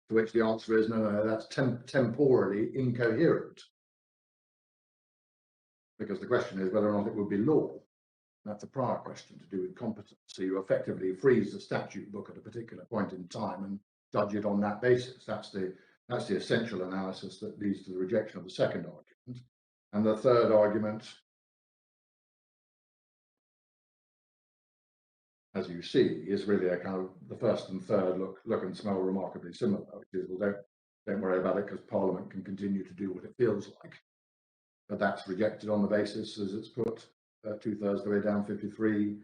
To which the answer is, no, that's temporally incoherent. Because the question is whether or not it would be law. That's a prior question to do with competence. So you effectively freeze the statute book at a particular point in time and judge it on that basis. That's the essential analysis that leads to the rejection of the second argument. And the third argument, as you see, is really a kind of the first and third look and smell remarkably similar, which is, well, don't worry about it because Parliament can continue to do what it feels like. But that's rejected on the basis, as it's put 2/3 the way down 53,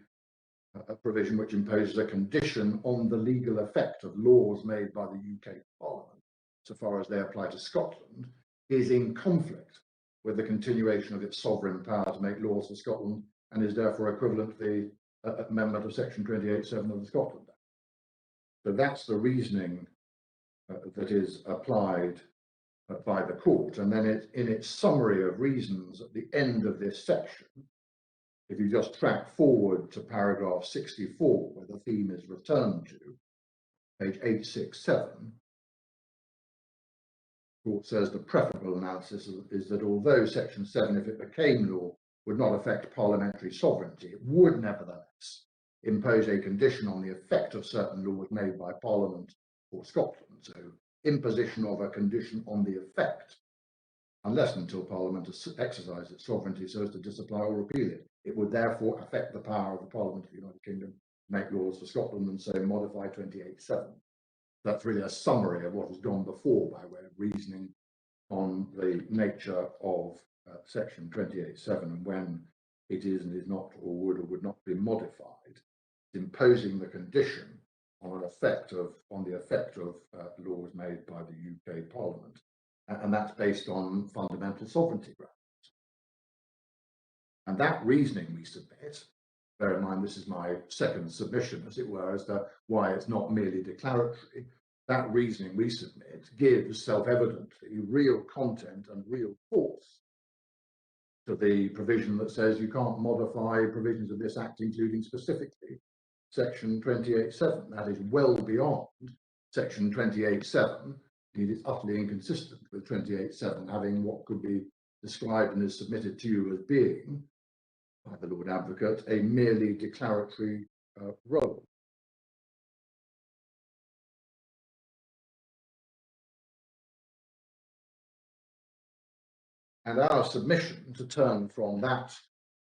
a provision which imposes a condition on the legal effect of laws made by the UK Parliament, so far as they apply to Scotland, is in conflict with the continuation of its sovereign power to make laws for Scotland, and is therefore equivalent to the amendment of section 28(7) of the Scotland Act. So that's the reasoning that is applied by the court. And then in its summary of reasons at the end of this section, if you just track forward to paragraph 64, where the theme is returned to, page 867, the court says the preferable analysis is that although section 7, if it became law, would not affect parliamentary sovereignty, it would nevertheless impose a condition on the effect of certain laws made by Parliament or Scotland. So imposition of a condition on the effect, unless and until Parliament has exercised its sovereignty so as to disapply or repeal it. It would therefore affect the power of the Parliament of the United Kingdom to make laws for Scotland and so modify 28(7). That's really a summary of what has gone before by way of reasoning on the nature of section 28(7 and when it is and is not or would not be modified, imposing the condition on the effect of laws made by the UK Parliament, and that's based on fundamental sovereignty grounds. And that reasoning we submit, bear in mind this is my second submission, as it were, as to why it's not merely declaratory. That reasoning we submit gives self-evidently real content and real force to the provision that says you can't modify provisions of this Act, including specifically section 28(7. That is well beyond section 28(7. It is utterly inconsistent with 28(7 having what could be described and is submitted to you as being, by the Lord Advocate, a merely declaratory role. And our submission to turn from that,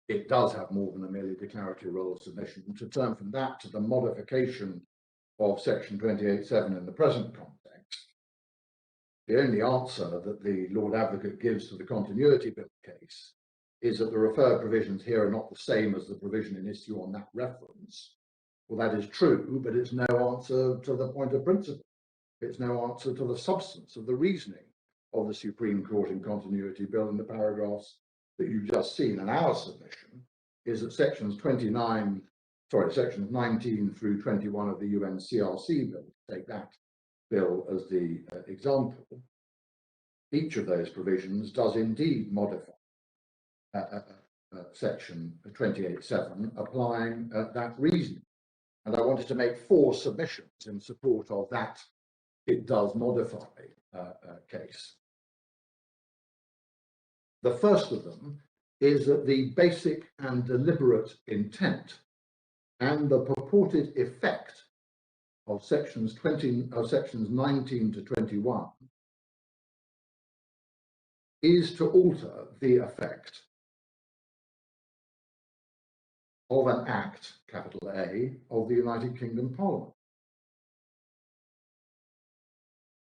it does have more than a merely declaratory role submission, to turn from that to the modification of section 28(7 in the present context. The only answer that the Lord Advocate gives to the continuity bill case is that the referred provisions here are not the same as the provision in issue on that reference. Well, that is true, but it's no answer to the point of principle. It's no answer to the substance of the reasoning of the Supreme Court in continuity bill in the paragraphs that you've just seen. And our submission is that sections 19 through 21 of the UNCRC bill, take that bill as the example, each of those provisions does indeed modify section 28(7, applying that reasoning. And I wanted to make 4 submissions in support of that it does modify case. The first of them is that the basic and deliberate intent and the purported effect of sections 19 to 21 is to alter the effect of an Act, capital A, of the United Kingdom Parliament.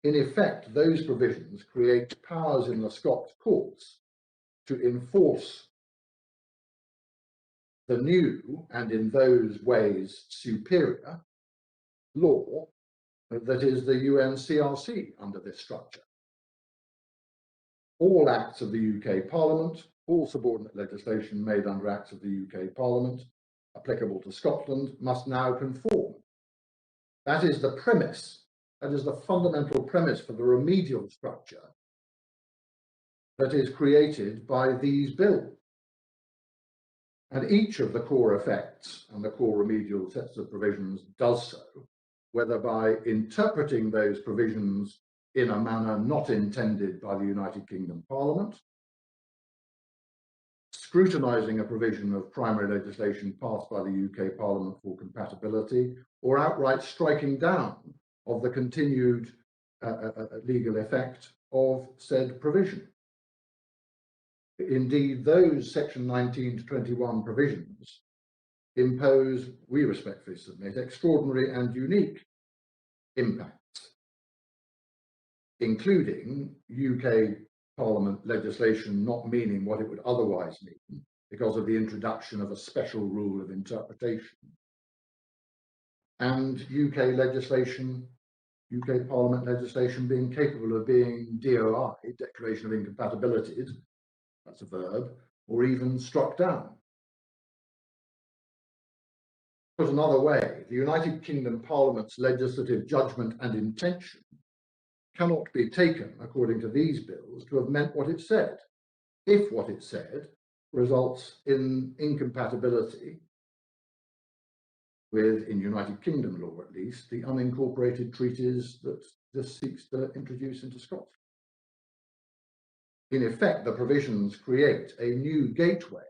In effect, those provisions create powers in the Scots courts to enforce the new and in those ways superior law that is the UNCRC under this structure. All acts of the UK Parliament, all subordinate legislation made under acts of the UK Parliament applicable to Scotland must now conform. That is the premise That is the fundamental premise for the remedial structure that is created by these bills. And each of the core effects and the core remedial sets of provisions does so, whether by interpreting those provisions in a manner not intended by the United Kingdom Parliament, scrutinising a provision of primary legislation passed by the UK Parliament for compatibility, or outright striking down of the continued legal effect of said provision. Indeed, those section 19 to 21 provisions impose, we respectfully submit, extraordinary and unique impacts, including UK Parliament legislation not meaning what it would otherwise mean because of the introduction of a special rule of interpretation, and UK legislation, UK Parliament legislation being capable of being DOI, Declaration of Incompatibility, that's a verb, or even struck down. Put another way, the United Kingdom Parliament's legislative judgment and intention cannot be taken, according to these bills, to have meant what it said, if what it said results in incompatibility with, in United Kingdom law at least, the unincorporated treaties that this seeks to introduce into Scotland. In effect, the provisions create a new gateway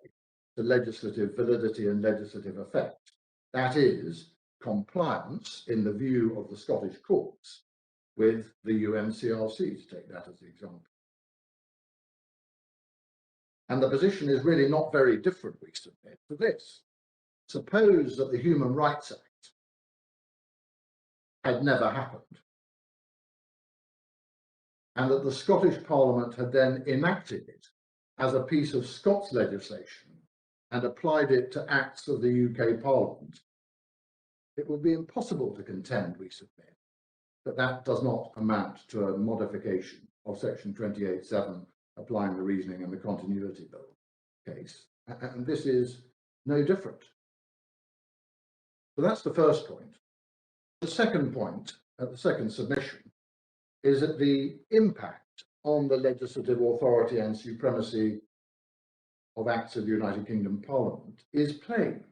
to legislative validity and legislative effect. That is, compliance, in the view of the Scottish courts, with the UNCRC, to take that as the example. And the position is really not very different, we submit, to this. Suppose that the Human Rights Act had never happened, and that the Scottish Parliament had then enacted it as a piece of Scots legislation and applied it to acts of the UK Parliament. It would be impossible to contend, we submit, that that does not amount to a modification of section 28(7, applying the reasoning and the continuity bill case. And this is no different. So that's the first point. The second point, the second submission, is that the impact on the legislative authority and supremacy of acts of the United Kingdom Parliament is plain.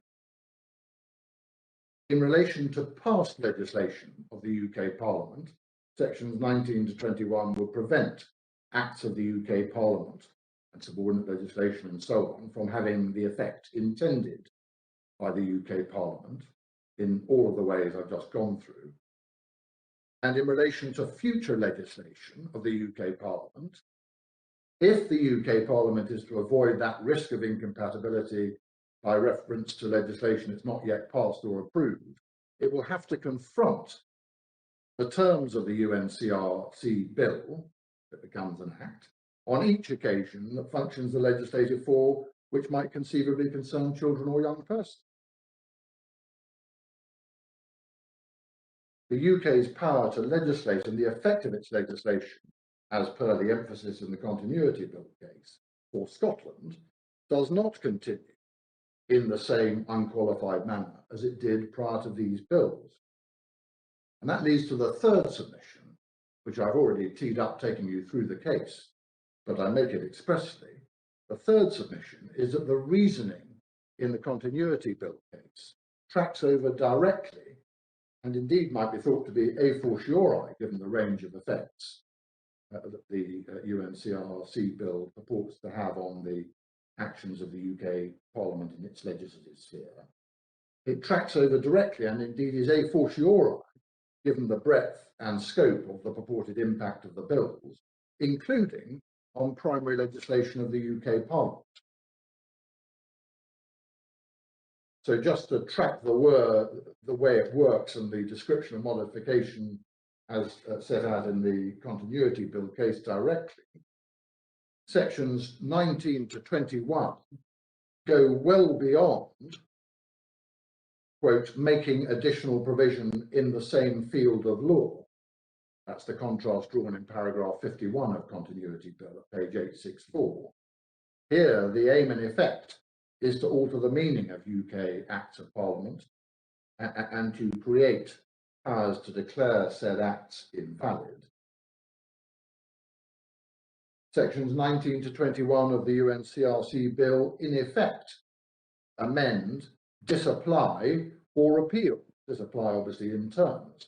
In relation to past legislation of the UK Parliament, sections 19 to 21 would prevent acts of the UK Parliament and subordinate legislation and so on from having the effect intended by the UK Parliament in all of the ways I've just gone through. And in relation to future legislation of the UK Parliament, if the UK Parliament is to avoid that risk of incompatibility by reference to legislation it's not yet passed or approved, it will have to confront the terms of the UNCRC bill, that becomes an act, on each occasion that functions the legislative for which might conceivably concern children or young persons. The UK's power to legislate and the effect of its legislation, as per the emphasis in the continuity bill case for Scotland, does not continue in the same unqualified manner as it did prior to these bills. And that leads to the third submission, which I've already teed up taking you through the case, but I make it expressly. The third submission is that the reasoning in the continuity bill case tracks over directly, and indeed might be thought to be a fortiori, given the range of effects that the UNCRC bill purports to have on the actions of the UK Parliament in its legislative sphere. It tracks over directly and indeed is a fortiori, given the breadth and scope of the purported impact of the bills, including on primary legislation of the UK Parliament. So just to track the way it works and the description of modification as set out in the continuity bill case directly, sections 19 to 21 go well beyond, quote, making additional provision in the same field of law. That's the contrast drawn in paragraph 51 of continuity bill at page 864. Here, the aim and effect is to alter the meaning of UK Acts of Parliament and to create powers to declare said acts invalid. Sections 19 to 21 of the UNCRC bill in effect amend, disapply or repeal, disapply obviously in terms,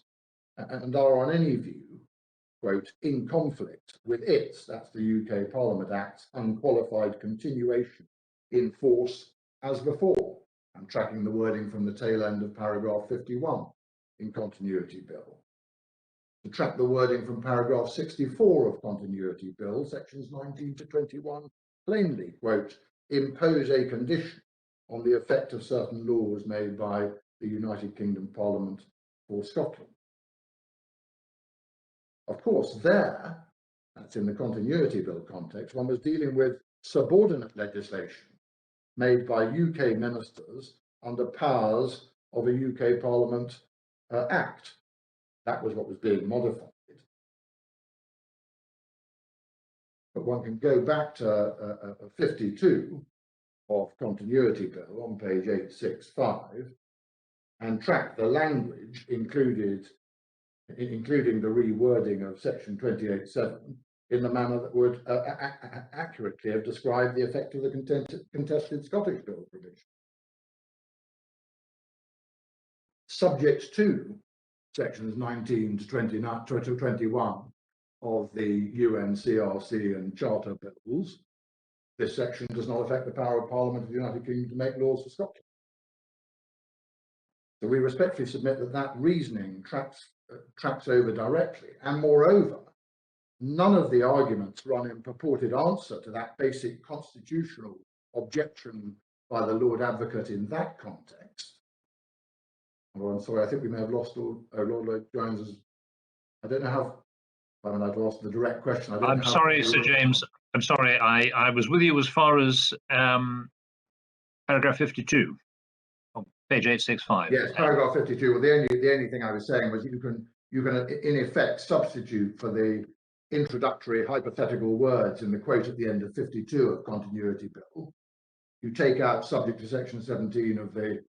and are on any view, quote, in conflict with its, that's the UK Parliament Act's unqualified continuation in force as before. I'm tracking the wording from the tail end of paragraph 51 in Continuity Bill. To track the wording from paragraph 64 of Continuity Bill, sections 19 to 21, plainly, quote, impose a condition on the effect of certain laws made by the United Kingdom Parliament for Scotland. Of course, there, that's in the Continuity Bill context, one was dealing with subordinate legislation made by UK ministers under powers of a UK Parliament Act. That was what was being modified. But one can go back to 52 of Continuity Bill on page 865 and track the language including the rewording of section 28.7 in the manner that would accurately have described the effect of the contested Scottish Bill provision. Subject to sections 19 to 21 of the UNCRC and Charter bills, this section does not affect the power of Parliament of the United Kingdom to make laws for Scotland. So we respectfully submit that that reasoning tracks over directly, and moreover, none of the arguments run in purported answer to that basic constitutional objection by the Lord Advocate in that context. Oh, I'm sorry, I think we may have lost Lord Jones's. I don't know how. I mean, I've lost the direct question. I'm sorry, Sir James. I'm sorry. I was with you as far as paragraph 52 on page 865. Yes, paragraph 52. Well, the only thing I was saying was you can in effect substitute for the introductory hypothetical words in the quote at the end of 52 of Continuity Bill. You take out subject to section 17 of the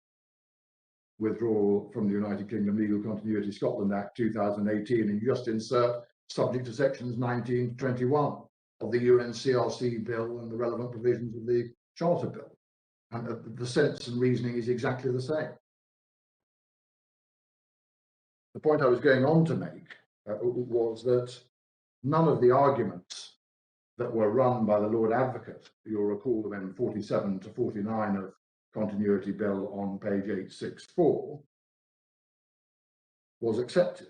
Withdrawal from the United Kingdom Legal Continuity Scotland Act 2018, and you just insert subject to sections 19 to 21 of the UNCRC bill and the relevant provisions of the Charter Bill. And the sense and reasoning is exactly the same. The point I was going on to make was that none of the arguments that were run by the Lord Advocate, you'll recall them in 47 to 49 of Continuity Bill on page 864, was accepted.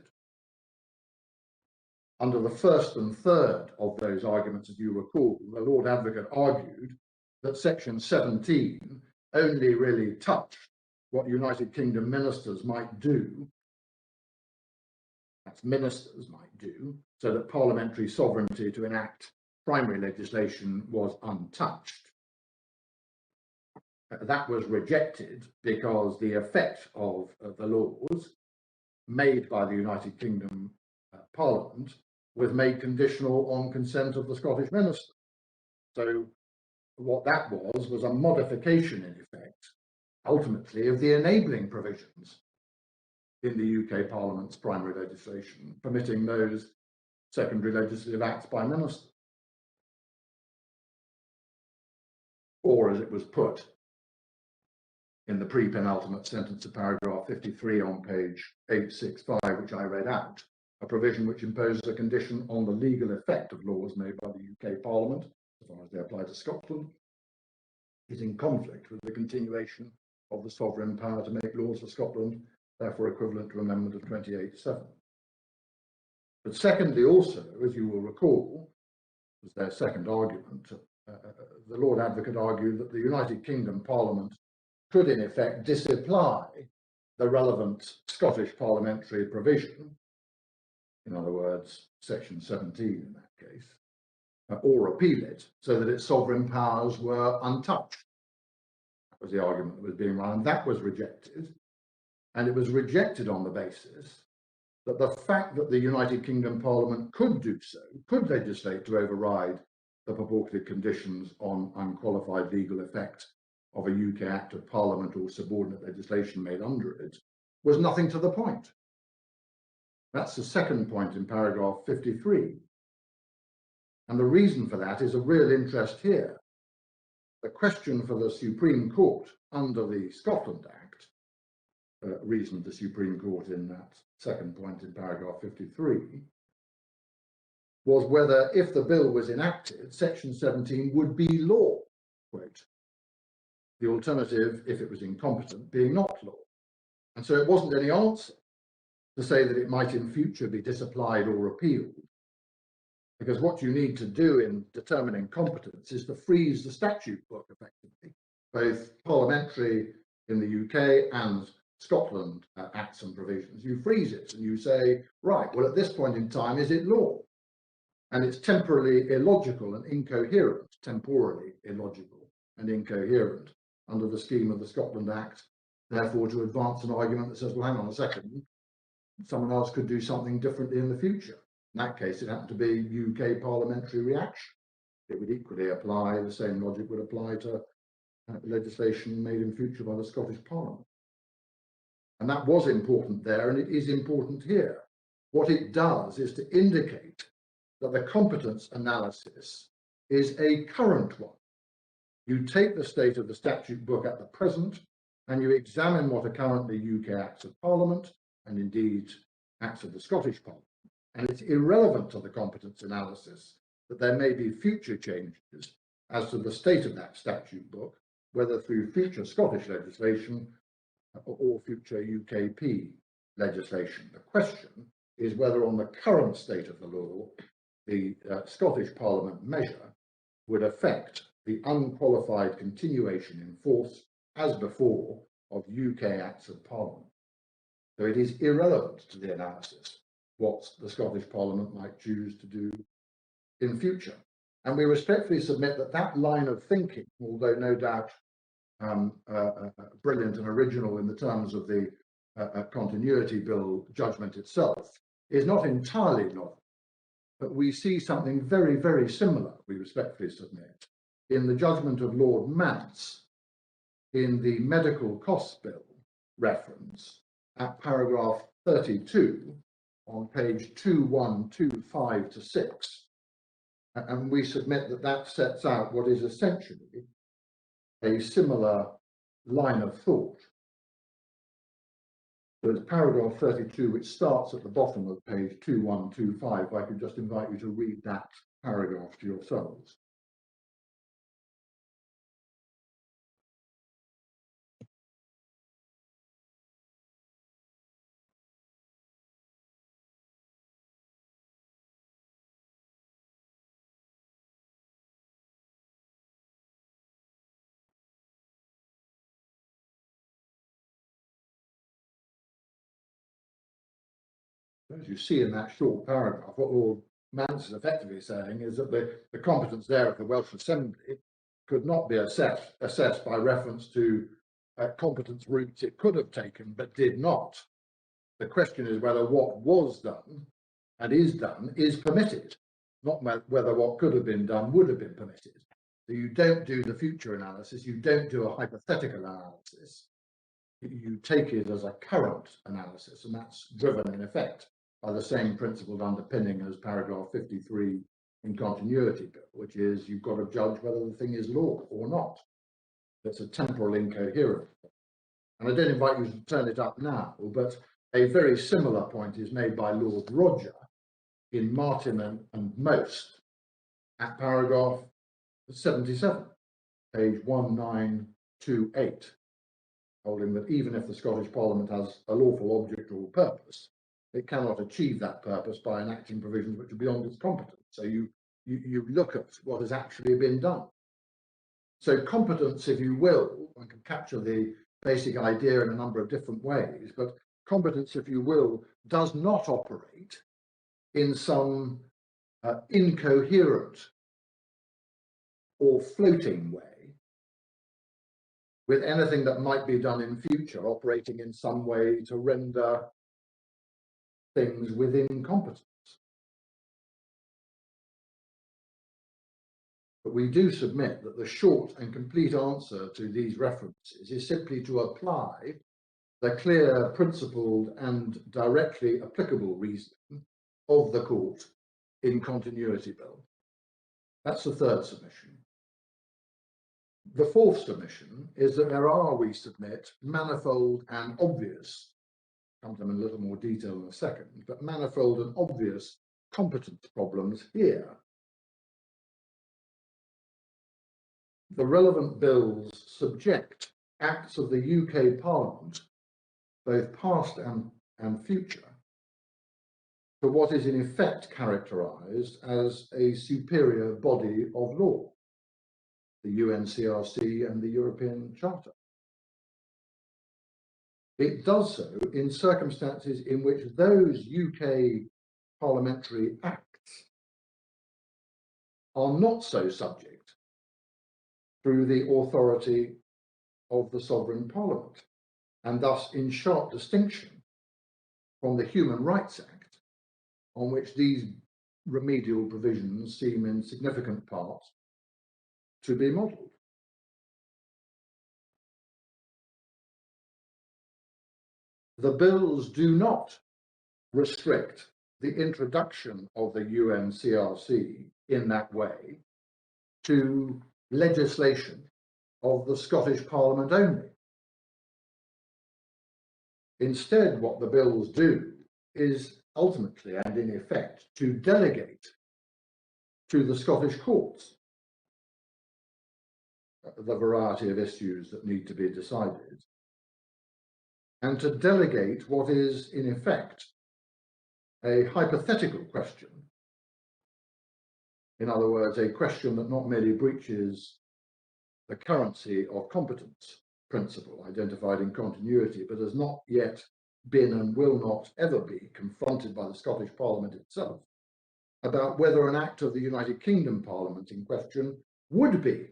Under the first and third of those arguments, as you recall, the Lord Advocate argued that section 17 only really touched what United Kingdom ministers might do, that's ministers might do, so that parliamentary sovereignty to enact primary legislation was untouched. That was rejected because the effect of the laws made by the United Kingdom Parliament was made conditional on consent of the Scottish minister. So what that was a modification in effect, ultimately, of the enabling provisions in the UK Parliament's primary legislation, permitting those secondary legislative acts by ministers. Or as it was put in the pre-penultimate sentence of paragraph 53 on page 865, which I read out, a provision which imposes a condition on the legal effect of laws made by the UK Parliament, as far as they apply to Scotland, is in conflict with the continuation of the sovereign power to make laws for Scotland, therefore equivalent to Amendment of 28.7. But secondly, also, as you will recall, was their second argument, the Lord Advocate argued that the United Kingdom Parliament could in effect disapply the relevant Scottish parliamentary provision, in other words, section 17 in that case, or repeal it so that its sovereign powers were untouched. That was the argument that was being run, and that was rejected. And it was rejected on the basis that the fact that the United Kingdom Parliament could do so, could legislate to override the purported conditions on unqualified legal effect of a UK Act of Parliament or subordinate legislation made under it, was nothing to the point. That's the second point in paragraph 53. And the reason for that is of real interest here. The question for the Supreme Court under the Scotland Act, reasoned the Supreme Court in that second point in paragraph 53, was whether if the bill was enacted, section 17 would be law, quote. The alternative, if it was incompetent, being not law. And so it wasn't any answer to say that it might in future be disapplied or repealed, because what you need to do in determining competence is to freeze the statute book effectively, both parliamentary in the UK and Scotland acts and provisions. You freeze it and you say, right, well, at this point in time, is it law? And it's temporally illogical and incoherent, temporally illogical and incoherent under the scheme of the Scotland Act, therefore to advance an argument that says, well, hang on a second, someone else could do something differently in the future. In that case, it happened to be UK parliamentary reaction. It would equally apply, the same logic would apply to legislation made in future by the Scottish Parliament. And that was important there, and it is important here. What it does is to indicate that the competence analysis is a current one. You take the state of the statute book at the present, and you examine what are currently UK Acts of Parliament, and indeed Acts of the Scottish Parliament. And it's irrelevant to the competence analysis that there may be future changes as to the state of that statute book, whether through future Scottish legislation or future UKP legislation. The question is whether on the current state of the law, the Scottish Parliament measure would affect the unqualified continuation in force as before of UK Acts of Parliament. So it is irrelevant to the analysis what the Scottish Parliament might choose to do in future. And we respectfully submit that that line of thinking, although no doubt brilliant and original in the terms of the Continuity Bill judgment itself, is not entirely novel. But we see something very, very similar, we respectfully submit, in the judgment of Lord Mance in the Medical Costs Bill reference at paragraph 32 on page 2125 to 6. And we submit that that sets out what is essentially a similar line of thought. There's paragraph 32, which starts at the bottom of page 2125. If I could just invite you to read that paragraph to yourselves. As you see in that short paragraph, what Lord Mance is effectively saying is that the competence there of the Welsh Assembly could not be assessed by reference to competence routes it could have taken but did not. The question is whether what was done and is done is permitted, not whether what could have been done would have been permitted. So you don't do the future analysis, you don't do a hypothetical analysis, you take it as a current analysis, and that's driven in effect by the same principled underpinning as paragraph 53 in Continuity Bill, which is you've got to judge whether the thing is law or not. It's a temporal incoherence. And I don't invite you to turn it up now, but a very similar point is made by Lord Roger in Martin and Most at paragraph 77, page 1928, holding that even if the Scottish Parliament has a lawful object or purpose, it cannot achieve that purpose by enacting provisions which are beyond its competence. So you look at what has actually been done. So competence, if you will, one can capture the basic idea in a number of different ways, but competence, if you will, does not operate in some incoherent or floating way with anything that might be done in future operating in some way to render things within competence. But we do submit that the short and complete answer to these references is simply to apply the clear, principled and directly applicable reasoning of the court in continuity bill. That's the third submission. The fourth submission is that there are, we submit, manifold and obvious, come to them in a little more detail in a second, but manifold and obvious competence problems here. The relevant bills subject acts of the UK Parliament, both past and future, to what is in effect characterised as a superior body of law, the UNCRC and the European Charter. It does so in circumstances in which those UK parliamentary acts are not so subject through the authority of the sovereign parliament, and thus in sharp distinction from the Human Rights Act, on which these remedial provisions seem in significant part to be modelled. The bills do not restrict the introduction of the UNCRC in that way to legislation of the Scottish Parliament only. Instead, what the bills do is ultimately and in effect to delegate to the Scottish courts the variety of issues that need to be decided, and to delegate what is in effect a hypothetical question. In other words, a question that not merely breaches the currency of competence principle identified in continuity, but has not yet been and will not ever be confronted by the Scottish Parliament itself about whether an act of the United Kingdom Parliament in question would be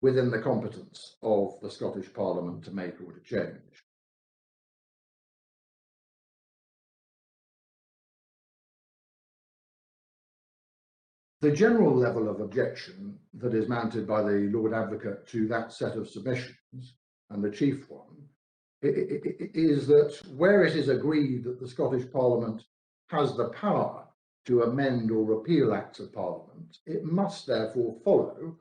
within the competence of the Scottish Parliament to make or to change. The general level of objection that is mounted by the Lord Advocate to that set of submissions, and the chief one, is that where it is agreed that the Scottish Parliament has the power to amend or repeal acts of Parliament, it must therefore follow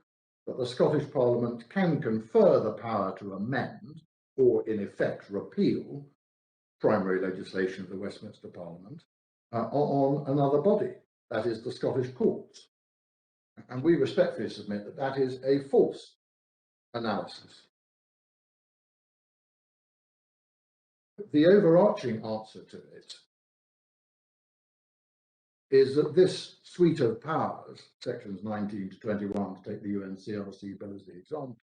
that the Scottish Parliament can confer the power to amend or in effect repeal primary legislation of the Westminster Parliament on another body, that is the Scottish courts. And we respectfully submit that that is a false analysis. The overarching answer to it is that this suite of powers, sections 19 to 21, to take the UNCRC bill as the example,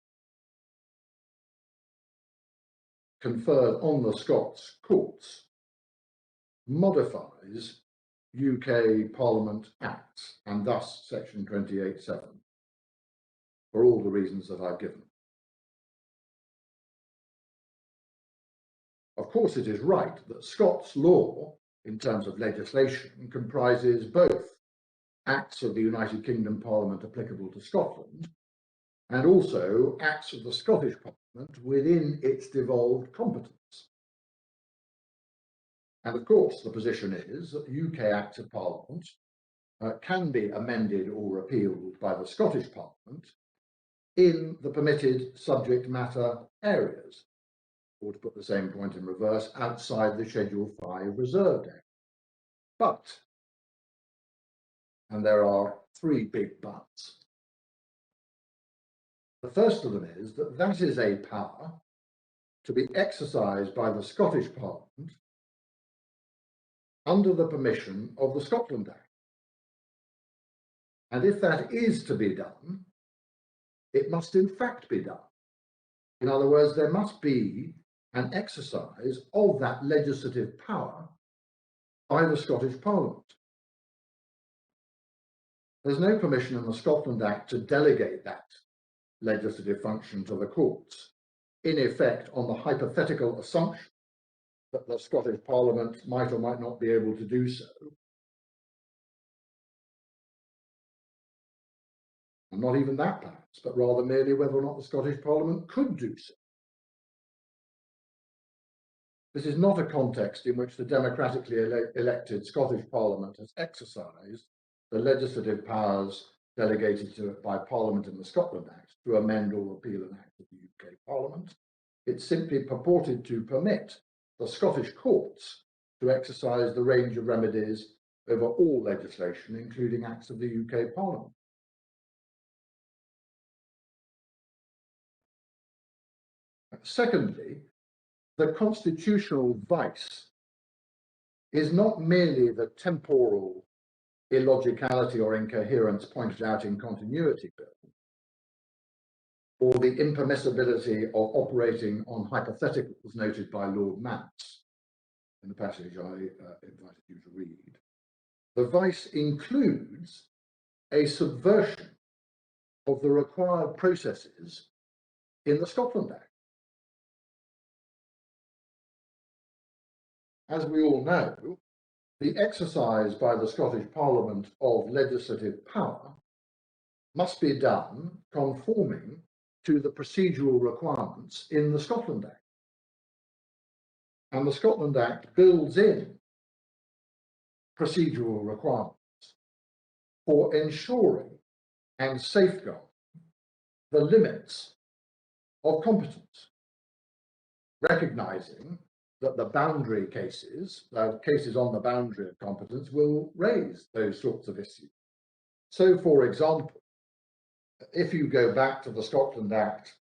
conferred on the Scots courts, modifies UK Parliament Acts, and thus section 28(7, for all the reasons that I've given. Of course, it is right that Scots law, in terms of legislation, comprises both acts of the United Kingdom Parliament applicable to Scotland and also acts of the Scottish Parliament within its devolved competence. And of course, the position is that UK Acts of Parliament can be amended or repealed by the Scottish Parliament in the permitted subject matter areas, or to put the same point in reverse, outside the Schedule 5 reserved area. But, and there are three big buts, the first of them is that that is a power to be exercised by the Scottish Parliament under the permission of the Scotland Act. And if that is to be done, it must in fact be done. In other words, there must be an exercise of that legislative power by the Scottish Parliament. There's no permission in the Scotland Act to delegate that legislative function to the courts, in effect on the hypothetical assumption that the Scottish Parliament might or might not be able to do so. And not even that perhaps, but rather merely whether or not the Scottish Parliament could do so. This is not a context in which the democratically elected Scottish Parliament has exercised the legislative powers delegated to it by Parliament in the Scotland Act to amend or repeal an act of the UK Parliament. It simply purported to permit the Scottish courts to exercise the range of remedies over all legislation, including acts of the UK Parliament. Secondly, the constitutional vice is not merely the temporal illogicality or incoherence pointed out in Continuity Bill, or the impermissibility of operating on hypotheticals noted by Lord Mance in the passage I invited you to read. The vice includes a subversion of the required processes in the Scotland Act. As we all know, the exercise by the Scottish Parliament of legislative power must be done conforming to the procedural requirements in the Scotland Act. And the Scotland Act builds in procedural requirements for ensuring and safeguarding the limits of competence, recognising that the boundary cases, cases on the boundary of competence, will raise those sorts of issues. So, for example, if you go back to the Scotland Act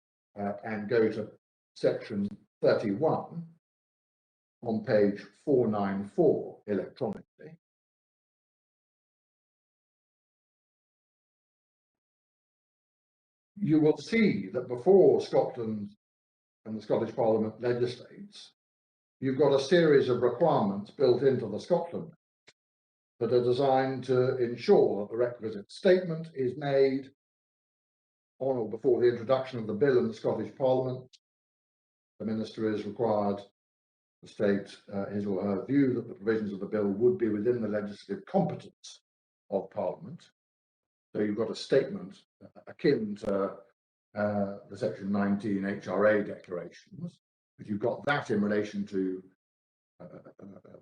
and go to section 31 on page 494 electronically, you will see that before Scotland and the Scottish Parliament legislates, you've got a series of requirements built into the Scotland Act that are designed to ensure that the requisite statement is made on or before the introduction of the bill in the Scottish Parliament. The minister is required to state his or her view that the provisions of the bill would be within the legislative competence of Parliament. So you've got a statement akin to the section 19 HRA declarations, but you've got that in relation to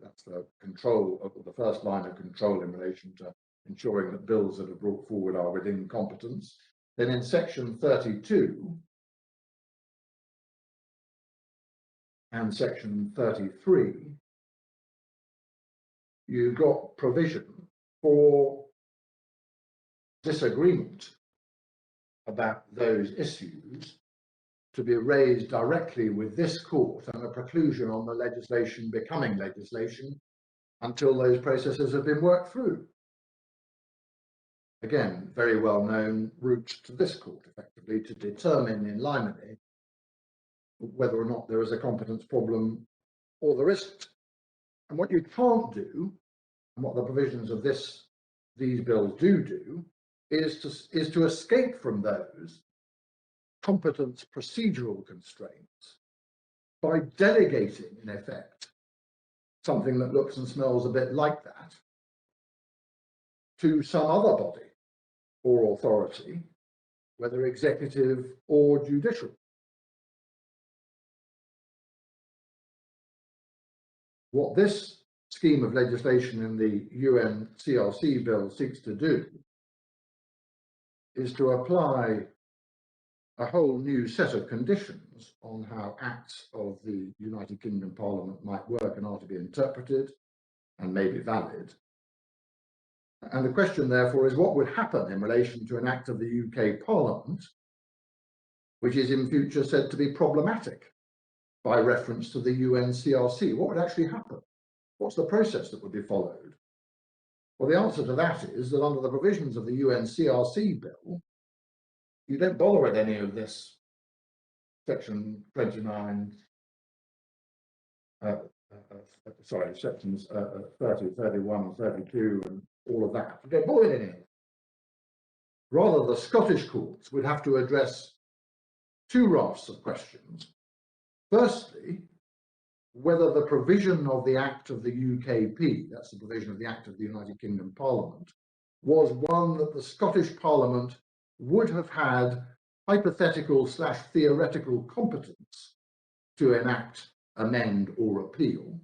that's the control of the first line of control in relation to ensuring that bills that are brought forward are within competence. Then in section 32 and section 33, you've got provision for disagreement about those issues to be raised directly with this court, and a preclusion on the legislation becoming legislation until those processes have been worked through. Again, very well known route to this court, effectively, to determine in limine whether or not there is a competence problem or there isn't. And what you can't do, and what the provisions of these bills do, is to escape from those competence procedural constraints by delegating, in effect, something that looks and smells a bit like that to some other body or authority, whether executive or judicial. What this scheme of legislation in the UN CLC bill seeks to do is to apply a whole new set of conditions on how acts of the United Kingdom Parliament might work and are to be interpreted and may be valid. And the question, therefore, is what would happen in relation to an act of the UK Parliament, which is in future said to be problematic by reference to the UN CRC? What would actually happen? What's the process that would be followed? Well, the answer to that is that under the provisions of the UN CRC bill, you don't bother with any of this section 29, sections 30, 31, 32, and all of that. You don't bother with any of it. Rather, the Scottish courts would have to address two rafts of questions. Firstly, whether the provision of the Act of the UKP, that's the provision of the Act of the United Kingdom Parliament, was one that the Scottish Parliament would have had hypothetical/theoretical competence to enact amend or appeal,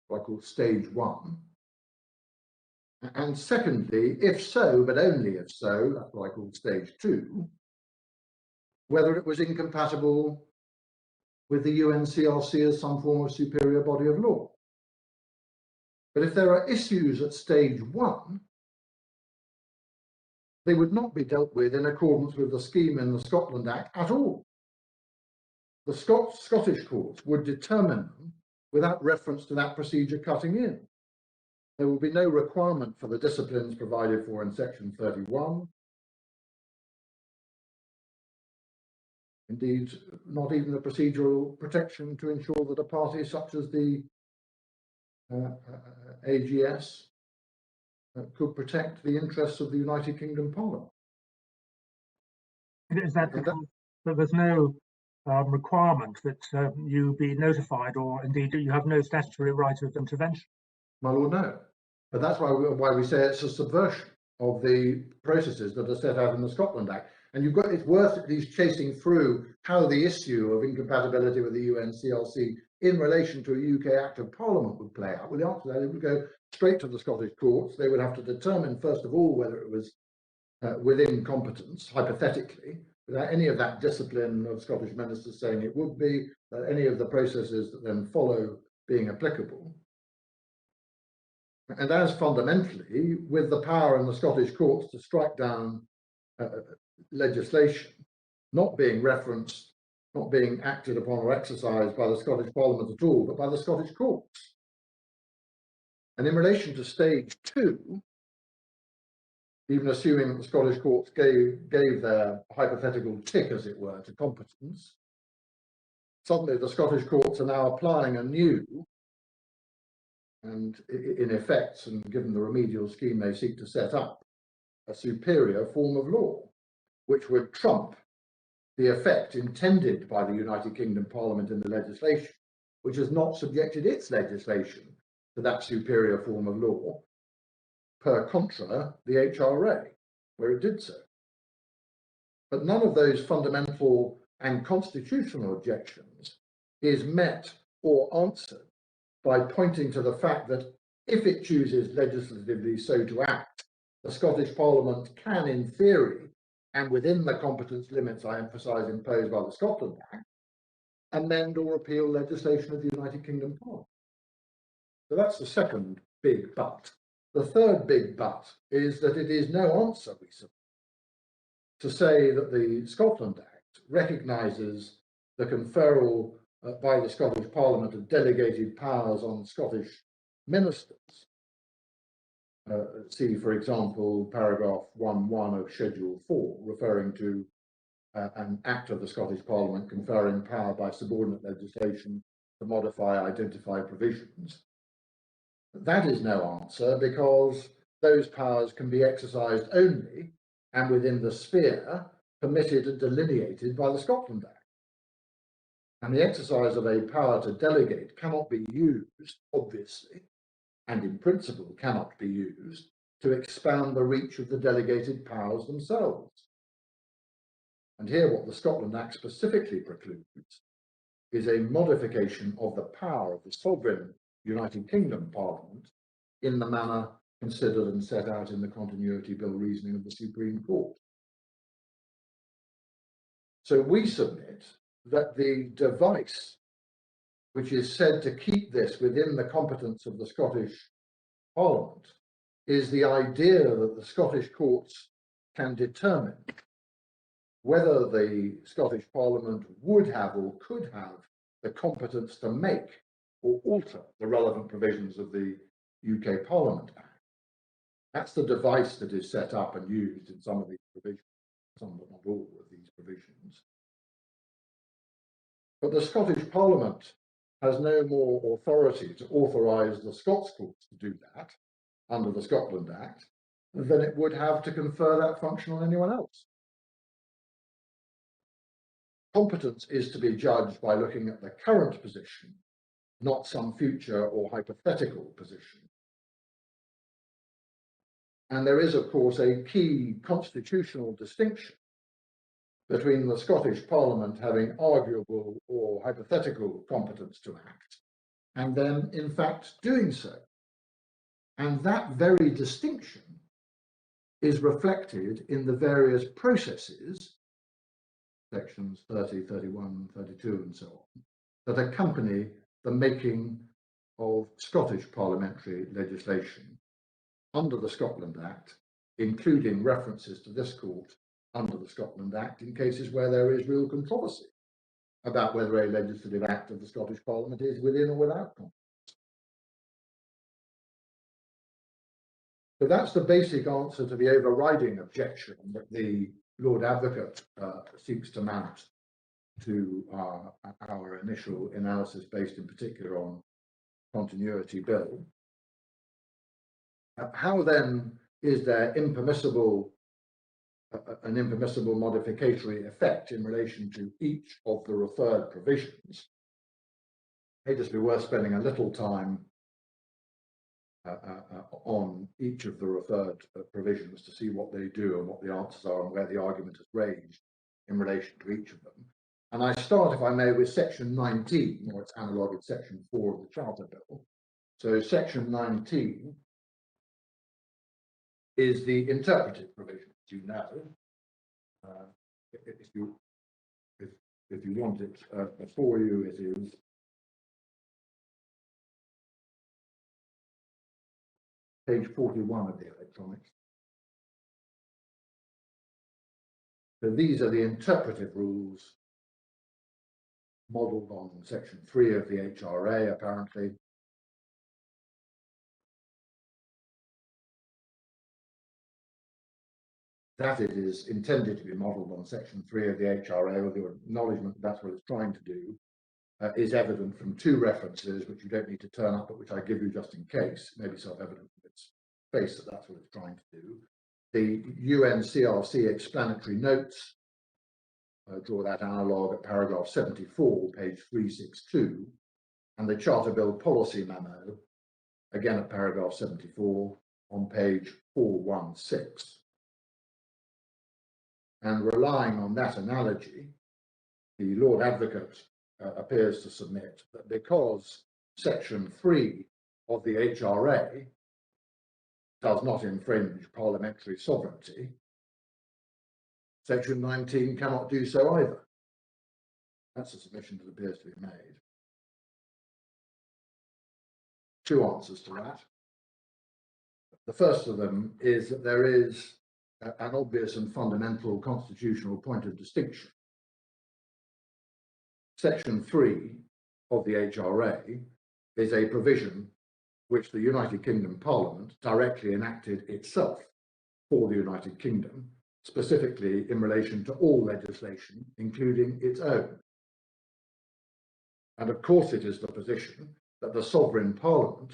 what I call stage 1. And secondly, if so, but only if so, that's what I call stage 2, whether it was incompatible with the UNCRC as some form of superior body of law. But if there are issues at stage 1, they would not be dealt with in accordance with the scheme in the Scotland Act at all. The Scottish courts would determine them without reference to that procedure cutting in. There will be no requirement for the disciplines provided for in section 31. Indeed, not even the procedural protection to ensure that a party such as the AGS could protect the interests of the United Kingdom Parliament. Is that because there's no requirement that you be notified, or indeed you have no statutory right of intervention? My lord, no. But that's why we say it's a subversion of the processes that are set out in the Scotland Act. And it's worth at least chasing through how the issue of incompatibility with the UNCRC in relation to a UK Act of Parliament would play out. Well, the answer to that, it would go straight to the Scottish courts. They would have to determine, first of all, whether it was within competence, hypothetically, without any of that discipline of Scottish ministers saying it would be, that any of the processes that then follow being applicable. And as fundamentally, with the power in the Scottish courts to strike down legislation not being referenced, not being acted upon or exercised by the Scottish Parliament at all, but by the Scottish courts. And in relation to stage 2, even assuming that the Scottish courts gave their hypothetical tick, as it were, to competence, suddenly the Scottish courts are now applying a new, and in effect, and given the remedial scheme they seek to set up, a superior form of law, which would trump the effect intended by the United Kingdom Parliament in the legislation, which has not subjected its legislation to that superior form of law, per contra the HRA, where it did so. But none of those fundamental and constitutional objections is met or answered by pointing to the fact that if it chooses legislatively so to act, the Scottish Parliament can, in theory, and within the competence limits, I emphasise, imposed by the Scotland Act, amend or repeal legislation of the United Kingdom Parliament. So that's the second big but. The third big but is that it is no answer, we suppose, to say that the Scotland Act recognises the conferral by the Scottish Parliament of delegated powers on Scottish ministers. See, for example, paragraph 1.1 of Schedule 4, referring to an act of the Scottish Parliament conferring power by subordinate legislation to modify, identify provisions. That is no answer, because those powers can be exercised only and within the sphere permitted and delineated by the Scotland Act. And the exercise of a power to delegate cannot be used, obviously, and in principle cannot be used to expand the reach of the delegated powers themselves. And here what the Scotland Act specifically precludes is a modification of the power of the sovereign United Kingdom Parliament in the manner considered and set out in the Continuity Bill reasoning of the Supreme Court. So we submit that the device which is said to keep this within the competence of the Scottish Parliament is the idea that the Scottish courts can determine whether the Scottish Parliament would have or could have the competence to make or alter the relevant provisions of the UK Parliament Act. That's the device that is set up and used in some of these provisions, some but not all of these provisions. But the Scottish Parliament has no more authority to authorise the Scots courts to do that under the Scotland Act than it would have to confer that function on anyone else. Competence is to be judged by looking at the current position, not some future or hypothetical position. And there is, of course, a key constitutional distinction between the Scottish Parliament having arguable or hypothetical competence to act, and them in fact doing so. And that very distinction is reflected in the various processes, sections 30, 31, 32, and so on, that accompany the making of Scottish parliamentary legislation under the Scotland Act, including references to this court under the Scotland Act in cases where there is real controversy about whether a legislative act of the Scottish Parliament is within or without competence. So that's the basic answer to the overriding objection that the Lord Advocate seeks to mount to our initial analysis, based in particular on continuity bill. How then is there an impermissible modificatory effect in relation to each of the referred provisions? It may just be worth spending a little time on each of the referred provisions to see what they do and what the answers are and where the argument is raised in relation to each of them. And I start, if I may, with section 19, or its analogue in section 4 of the Charter Bill. So section 19 is the interpretive provision, as you know. If you want it before you, it is page 41 of the electronics. So these are the interpretive rules modelled on section 3 of the HRA, apparently. That it is intended to be modelled on section 3 of the HRA, or the acknowledgement that that's what it's trying to do, is evident from two references, which you don't need to turn up, but which I give you just in case. It may be self-evident from its face that that's what it's trying to do. The UNCRC explanatory notes draw that analogue at paragraph 74, page 362, and the Charter Bill policy memo, again at paragraph 74, on page 416. And relying on that analogy, the Lord Advocate appears to submit that because section 3 of the HRA does not infringe parliamentary sovereignty, section 19 cannot do so either. That's a submission that appears to be made. Two answers to that. The first of them is that there is an obvious and fundamental constitutional point of distinction. Section 3 of the HRA is a provision which the United Kingdom Parliament directly enacted itself for the United Kingdom, specifically in relation to all legislation, including its own. And of course it is the position that the sovereign Parliament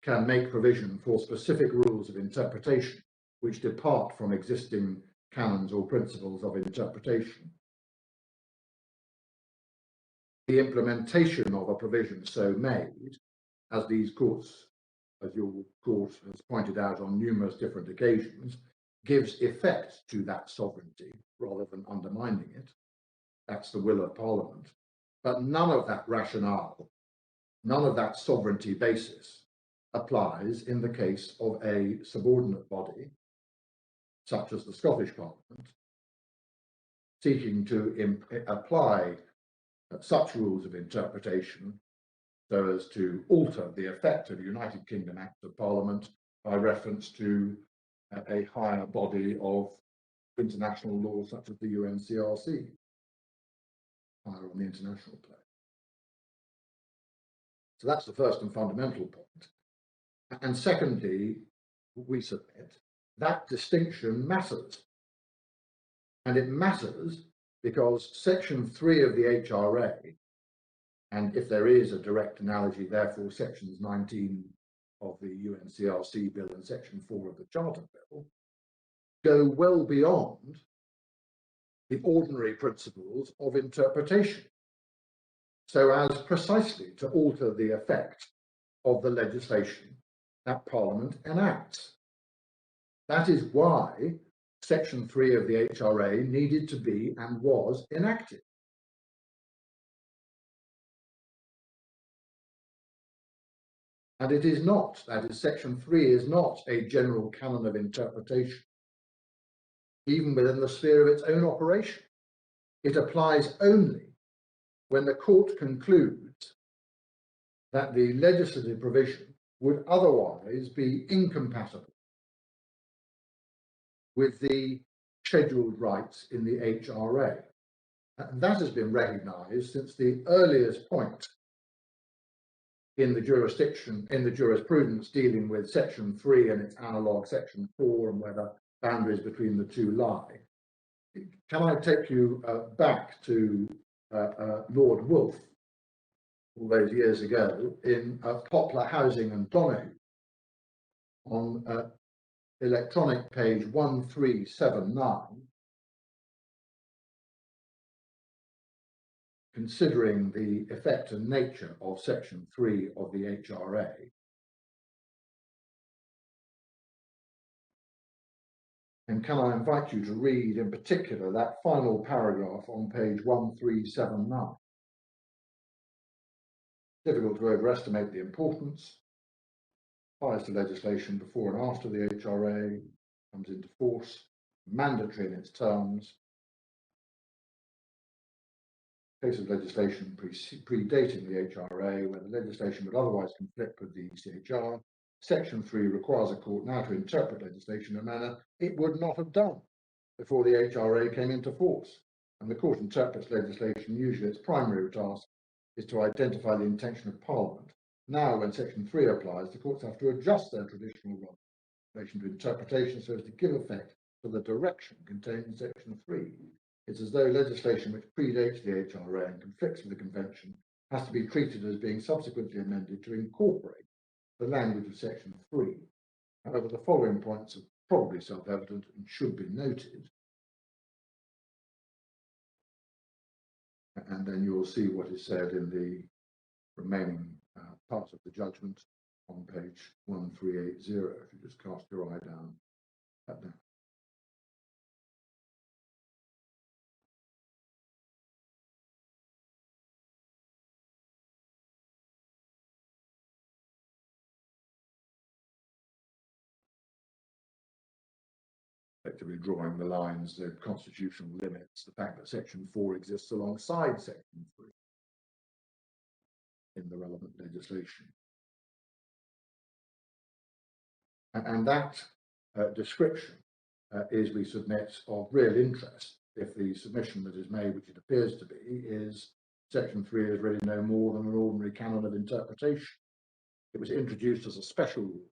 can make provision for specific rules of interpretation which depart from existing canons or principles of interpretation. The implementation of a provision so made, as these courts, as your court has pointed out on numerous different occasions, gives effect to that sovereignty rather than undermining it. That's the will of Parliament. But none of that rationale, none of that sovereignty basis applies in the case of a subordinate body, such as the Scottish Parliament, seeking to apply such rules of interpretation so as to alter the effect of United Kingdom Act of Parliament by reference to a higher body of international law, such as the UNCRC, higher on the international plane. So that's the first and fundamental point. And secondly, we submit that distinction matters. And it matters because section 3 of the HRA, and if there is a direct analogy, therefore sections 19 of the UNCRC bill and section 4 of the Charter Bill, go well beyond the ordinary principles of interpretation, so as precisely to alter the effect of the legislation that Parliament enacts. That is why Section 3 of the HRA needed to be and was enacted. And it is not, that is, Section 3 is not a general canon of interpretation, even within the sphere of its own operation. It applies only when the court concludes that the legislative provision would otherwise be incompatible with the scheduled rights in the HRA. And that has been recognised since the earliest point in the jurisprudence dealing with Section 3 and its analogue Section 4 and where the boundaries between the two lie. Can I take you back to Lord Wolfe all those years ago in Poplar Housing and Donahue on electronic page 1379, considering the effect and nature of Section 3 of the HRA. And can I invite you to read in particular that final paragraph on page 1379. Difficult to overestimate the importance. Applies to legislation before and after the HRA comes into force, mandatory in its terms. Case of legislation predating the HRA, where the legislation would otherwise conflict with the ECHR, Section 3 requires a court now to interpret legislation in a manner it would not have done before the HRA came into force. And the court interprets legislation, usually its primary task is to identify the intention of Parliament. Now, when Section 3 applies, the courts have to adjust their traditional role in relation to interpretation so as to give effect to the direction contained in Section 3. It's as though legislation which predates the HRA and conflicts with the Convention has to be treated as being subsequently amended to incorporate the language of Section 3. However, the following points are probably self-evident and should be noted. And then you'll see what is said in the remaining parts of the judgment on page 1380, if you just cast your eye down at that. Effectively drawing the lines, the constitutional limits, the fact that Section 4 exists alongside Section 3 in the relevant legislation. And that description is, we submit, of real interest if the submission that is made, which it appears to be, is Section 3 is really no more than an ordinary canon of interpretation. It was introduced as a special rule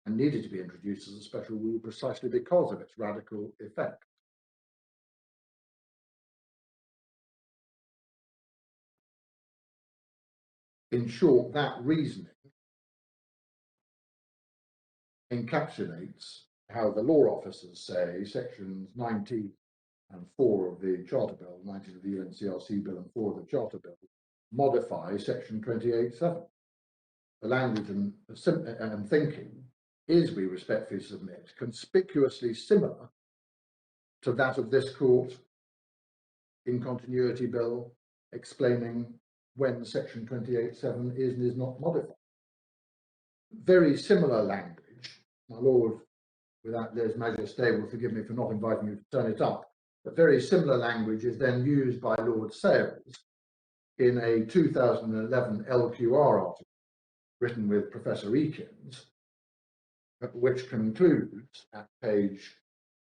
and needed to be introduced as a special rule precisely because of its radical effect. In short, that reasoning encapsulates how the law officers say sections 19 and 4 of the Charter Bill, 19 of the UNCRC Bill and 4 of the Charter Bill, modify section 28.7. The language and thinking is, we respectfully submit, conspicuously similar to that of this court in Continuity Bill, explaining when section 28.7 is and is not modified. Very similar language. My Lord, without His Majesty, will forgive me for not inviting you to turn it up, but very similar language is then used by Lord Sales in a 2011 LQR article written with Professor Eakins, which concludes at page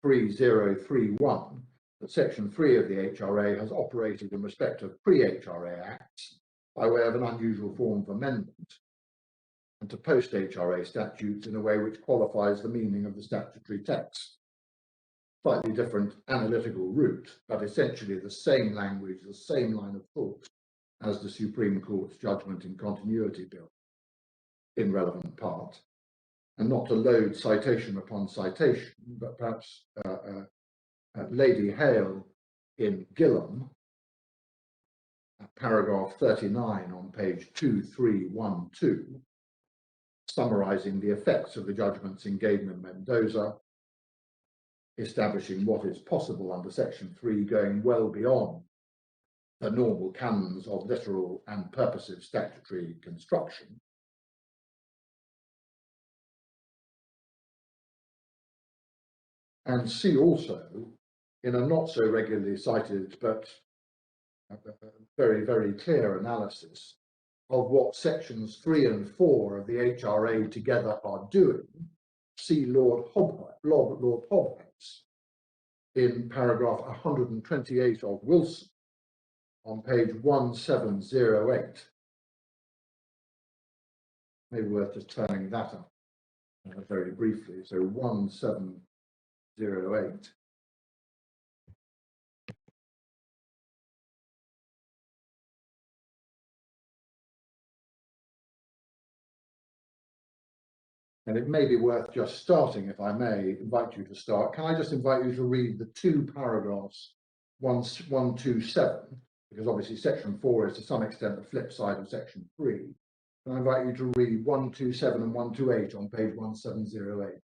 3031 that section 3 of the HRA has operated in respect of pre-HRA acts by way of an unusual form of amendment, and to post-HRA statutes in a way which qualifies the meaning of the statutory text. Slightly different analytical route, but essentially the same language, the same line of thought as the Supreme Court's judgment in Continuity Bill in relevant part. And not to load citation upon citation, but perhaps Lady Hale in Gillam, paragraph 39 on page 2312, summarising the effects of the judgments in Gaydon and Mendoza, establishing what is possible under section 3, going well beyond the normal canons of literal and purposive statutory construction. And C also, in a not so regularly cited but very, very clear analysis of what sections 3 and 4 of the HRA together are doing, see Lord Hobhouse in paragraph 128 of Wilson on page 1708. Maybe worth just turning that up very briefly. So 1708. And it may be worth just starting, if I may invite you to start. Can I just invite you to read the two paragraphs, 127, because obviously section 4 is to some extent the flip side of section 3. And I invite you to read 127 and 128 on page 1708.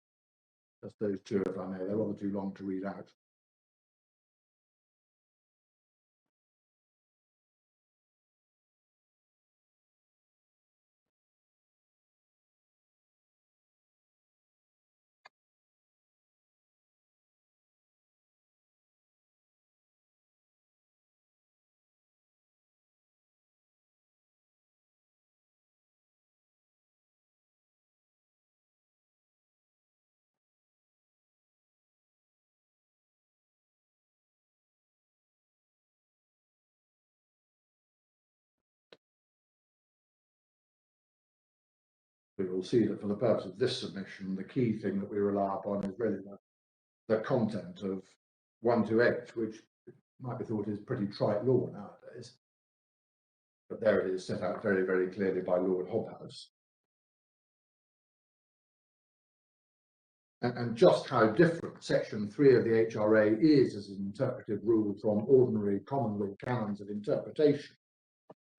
Just those two, if I may. They're rather too long to read out. We will see that for the purpose of this submission, the key thing that we rely upon is really the content of 1 to 8, which might be thought is pretty trite law nowadays. But there it is, set out very, very clearly by Lord Hobhouse. And just how different section 3 of the HRA is as an interpretive rule from ordinary common law canons of interpretation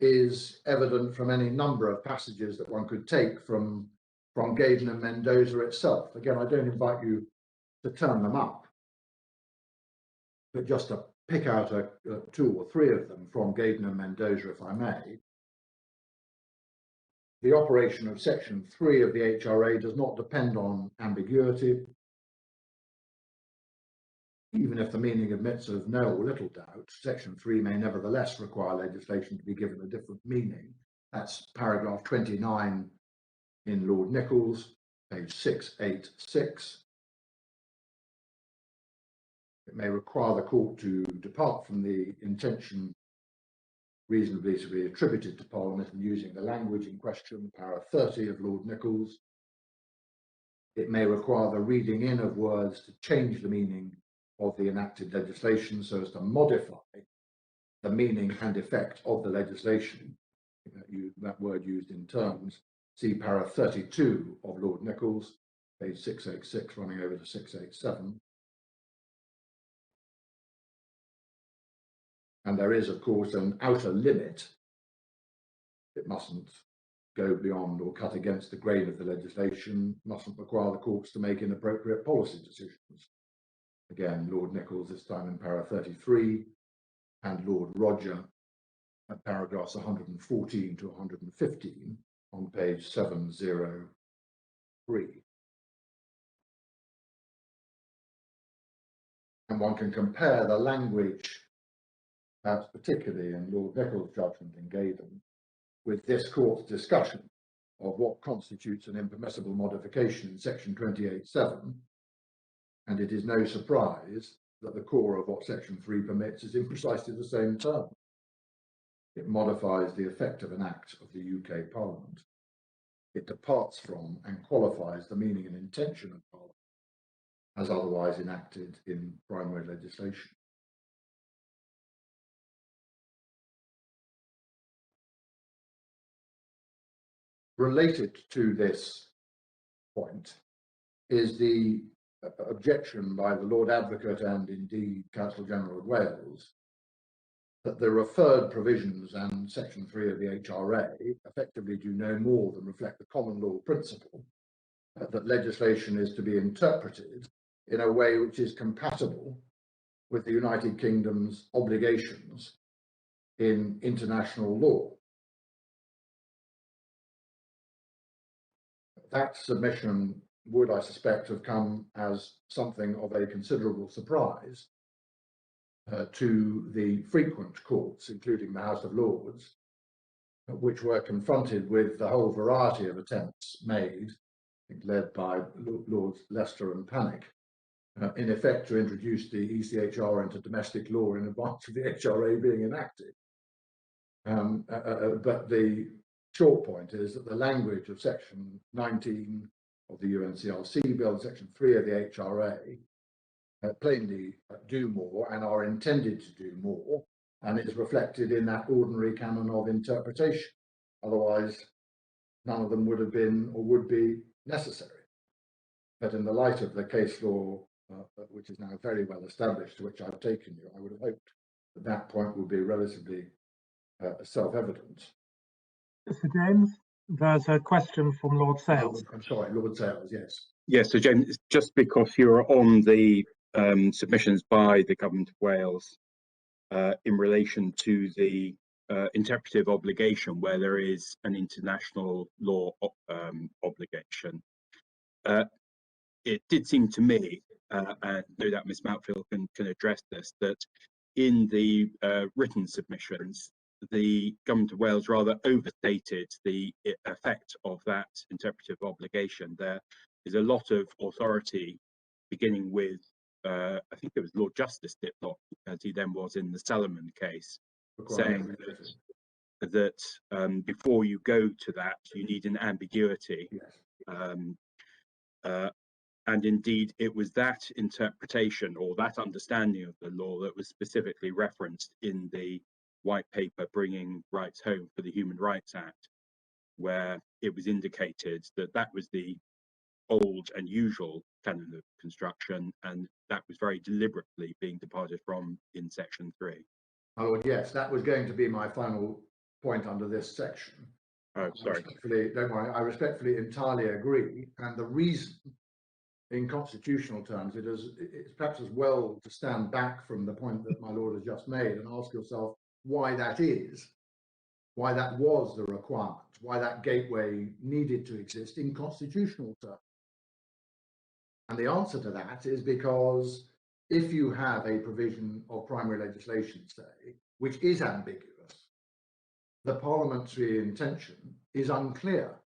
is evident from any number of passages that one could take from Gaydon and Mendoza itself. Again, I don't invite you to turn them up, but just to pick out 2 or 3 of them from Gaydon and Mendoza, if I may. The operation of section 3 of the HRA does not depend on ambiguity, even if the meaning admits of no or little doubt. Section 3 may nevertheless require legislation to be given a different meaning. That's paragraph 29 in Lord Nichols, page 686. It may require the court to depart from the intention reasonably to be attributed to Parliament and using the language in question, para 30 of Lord Nichols. It may require the reading in of words to change the meaning of the enacted legislation so as to modify the meaning and effect of the legislation. That word used in terms. See para 32 of Lord Nichols, page 686, running over to 687. And there is, of course, an outer limit. It mustn't go beyond or cut against the grain of the legislation, mustn't require the courts to make inappropriate policy decisions. Again, Lord Nichols, this time in para 33, and Lord Roger at paragraphs 114 to 115 on page 703. And one can compare the language, perhaps particularly in Lord Nichols' judgment in Gaydon, with this court's discussion of what constitutes an impermissible modification in section 28(7, and it is no surprise that the core of what section 3 permits is in precisely the same term. It modifies the effect of an act of the UK Parliament. It departs from and qualifies the meaning and intention of Parliament as otherwise enacted in primary legislation. Related to this point is the objection by the Lord Advocate and indeed Counsel General of Wales that the referred provisions and section 3 of the HRA effectively do no more than reflect the common law principle that legislation is to be interpreted in a way which is compatible with the United Kingdom's obligations in international law. That submission would, I suspect, have come as something of a considerable surprise to the frequent courts, including the House of Lords, which were confronted with the whole variety of attempts made, I think led by Lords Leicester and Pannick, in effect to introduce the ECHR into domestic law in advance of the HRA being enacted. But the short point is that the language of Section 19 of the UNCRC Bill, Section 3 of the HRA, plainly do more and are intended to do more, and it is reflected in that ordinary canon of interpretation. Otherwise, none of them would have been or would be necessary. But in the light of the case law, which is now very well established, to which I've taken you, I would have hoped that that point would be relatively self-evident. Mr. James, there's a question from Lord Sales. I'm sorry, Lord Sales, yes. Yes, so James, just because you're on the submissions by the Government of Wales in relation to the interpretive obligation where there is an international law obligation, it did seem to me, and no doubt Ms Mountfield can address this, that in the written submissions, the Government of Wales rather overstated the effect of that interpretive obligation. There is a lot of authority, beginning with, I think it was Lord Justice Diplock, as he then was in the Salomon case, saying that before you go to that, you need an ambiguity. Yes. And indeed, it was that interpretation or that understanding of the law that was specifically referenced in the white paper Bringing Rights Home for the Human Rights Act, where it was indicated that that was the old and usual canon of construction, and that was very deliberately being departed from in Section 3. Oh, yes, that was going to be my final point under this section. Oh, sorry. Don't worry, I respectfully entirely agree. And the reason, in constitutional terms, it's perhaps as well to stand back from the point that my Lord has just made and ask yourself why that is, why that was the requirement, why that gateway needed to exist in constitutional terms. And the answer to that is because if you have a provision of primary legislation, say, which is ambiguous, the parliamentary intention is unclear.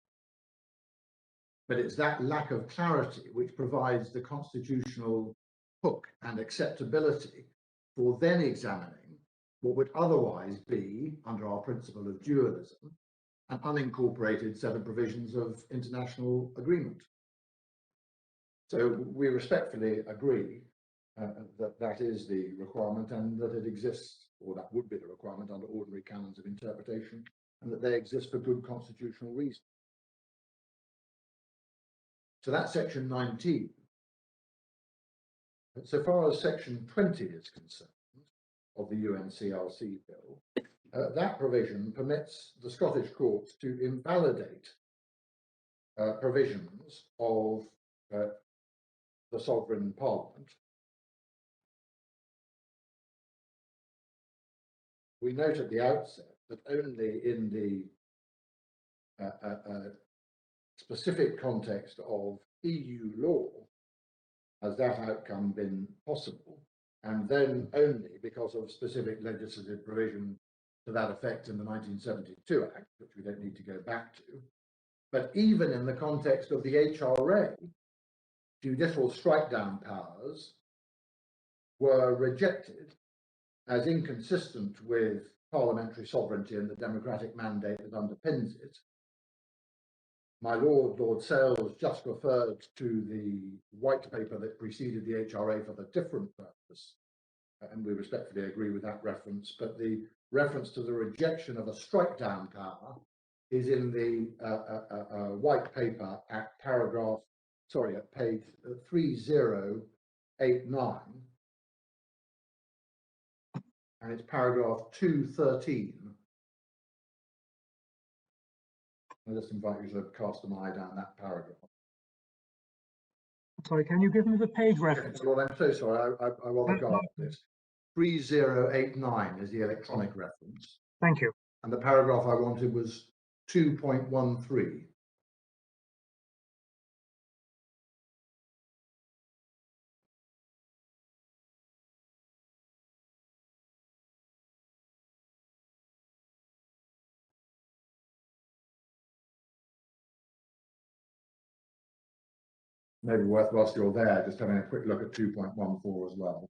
But it's that lack of clarity which provides the constitutional hook and acceptability for then examining what would otherwise be, under our principle of dualism, an unincorporated set of provisions of international agreement. So we respectfully agree that that is the requirement and that it exists, or that would be the requirement under ordinary canons of interpretation, and that they exist for good constitutional reasons. So that's Section 19. But so far as Section 20 is concerned of the UNCRC bill, that provision permits the Scottish courts to invalidate provisions of the sovereign parliament. We note at the outset that only in the specific context of EU law has that outcome been possible, and then only because of specific legislative provision to that effect in the 1972 Act, which we don't need to go back to. But even in the context of the HRA, judicial strike-down powers were rejected as inconsistent with parliamentary sovereignty and the democratic mandate that underpins it. My Lord, Lord Sales, just referred to the white paper that preceded the HRA for the different purpose, and we respectfully agree with that reference, but the reference to the rejection of a strike-down power is in the white paper at page 3089, and it's paragraph 213. I just invite you to cast an eye down that paragraph. Sorry, can you give me the page reference? Lord, I'm so sorry, I rather garbled this. 3089 is the electronic reference, Thank you. and the paragraph I wanted was 2.13. Maybe worth whilst you're there, just having a quick look at 2.14 as well.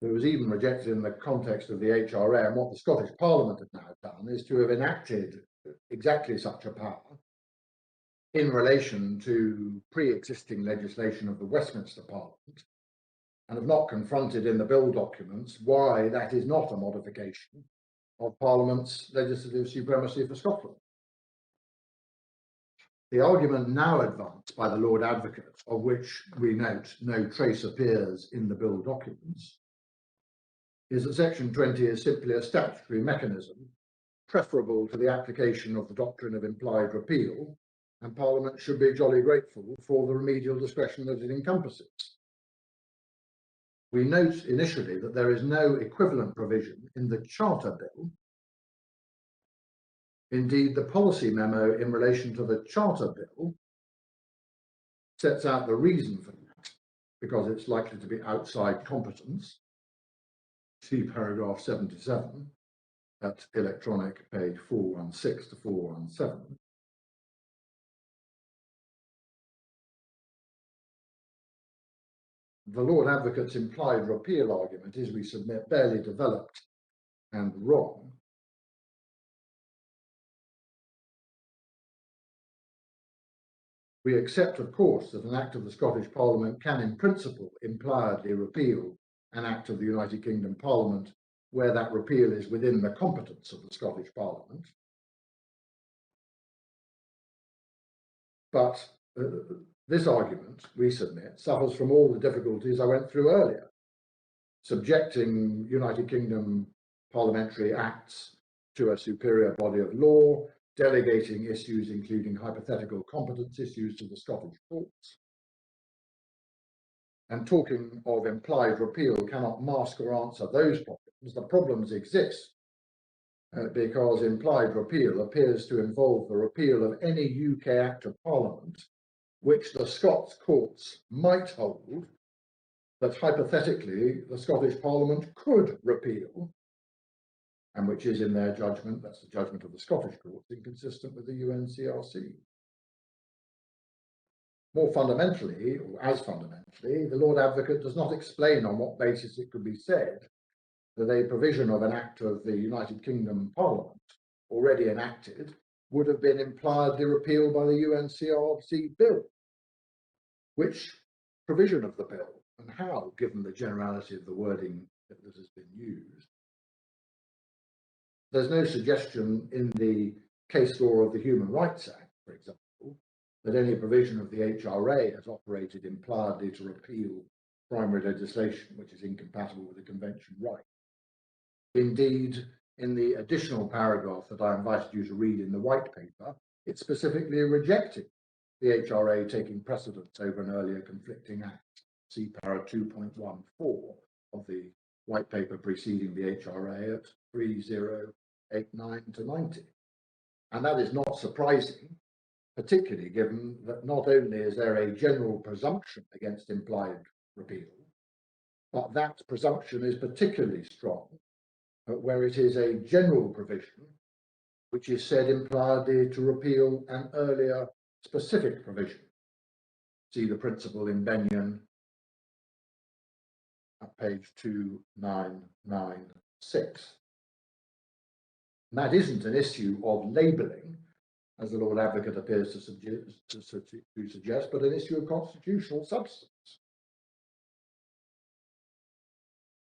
It was even rejected in the context of the HRA, and what the Scottish Parliament have now done is to have enacted exactly such a power in relation to pre-existing legislation of the Westminster Parliament, and have not confronted in the bill documents why that is not a modification of Parliament's legislative supremacy for Scotland. The argument now advanced by the Lord Advocate, of which we note no trace appears in the bill documents, is that Section 20 is simply a statutory mechanism preferable to the application of the doctrine of implied repeal, and Parliament should be jolly grateful for the remedial discretion that it encompasses. We note initially that there is no equivalent provision in the Charter Bill. Indeed, the policy memo in relation to the Charter Bill sets out the reason for that, because it's likely to be outside competence. See paragraph 77 at electronic page 416 to 417. The Lord Advocate's implied repeal argument is, we submit, barely developed and wrong. We accept, of course, that an act of the Scottish Parliament can in principle impliedly repeal an act of the United Kingdom Parliament where that repeal is within the competence of the Scottish Parliament. But this argument, we submit, suffers from all the difficulties I went through earlier, subjecting United Kingdom parliamentary acts to a superior body of law, delegating issues including hypothetical competence issues to the Scottish courts. And talking of implied repeal cannot mask or answer those problems. The problems exist because implied repeal appears to involve the repeal of any UK Act of Parliament which the Scots courts might hold that hypothetically the Scottish Parliament could repeal, and which is in their judgment, that's the judgment of the Scottish courts, inconsistent with the UNCRC. More fundamentally, or as fundamentally, the Lord Advocate does not explain on what basis it could be said that a provision of an act of the United Kingdom Parliament already enacted would have been impliedly repealed by the UNCRC bill. Which provision of the bill and how, given the generality of the wording that has been used? There's no suggestion in the case law of the Human Rights Act, for example, that any provision of the HRA has operated impliedly to repeal primary legislation which is incompatible with the Convention right. Indeed, in the additional paragraph that I invited you to read in the white paper, it specifically rejected the HRA taking precedence over an earlier conflicting act. See para 2.14 of the white paper preceding the HRA at 3089 to 90. And that is not surprising, particularly given that not only is there a general presumption against implied repeal, but that presumption is particularly strong where it is a general provision which is said impliedly to repeal an earlier specific provision. See the principle in Benyon at page 2996. And that isn't an issue of labelling, as the Lord Advocate appears to suggest, but an issue of constitutional substance.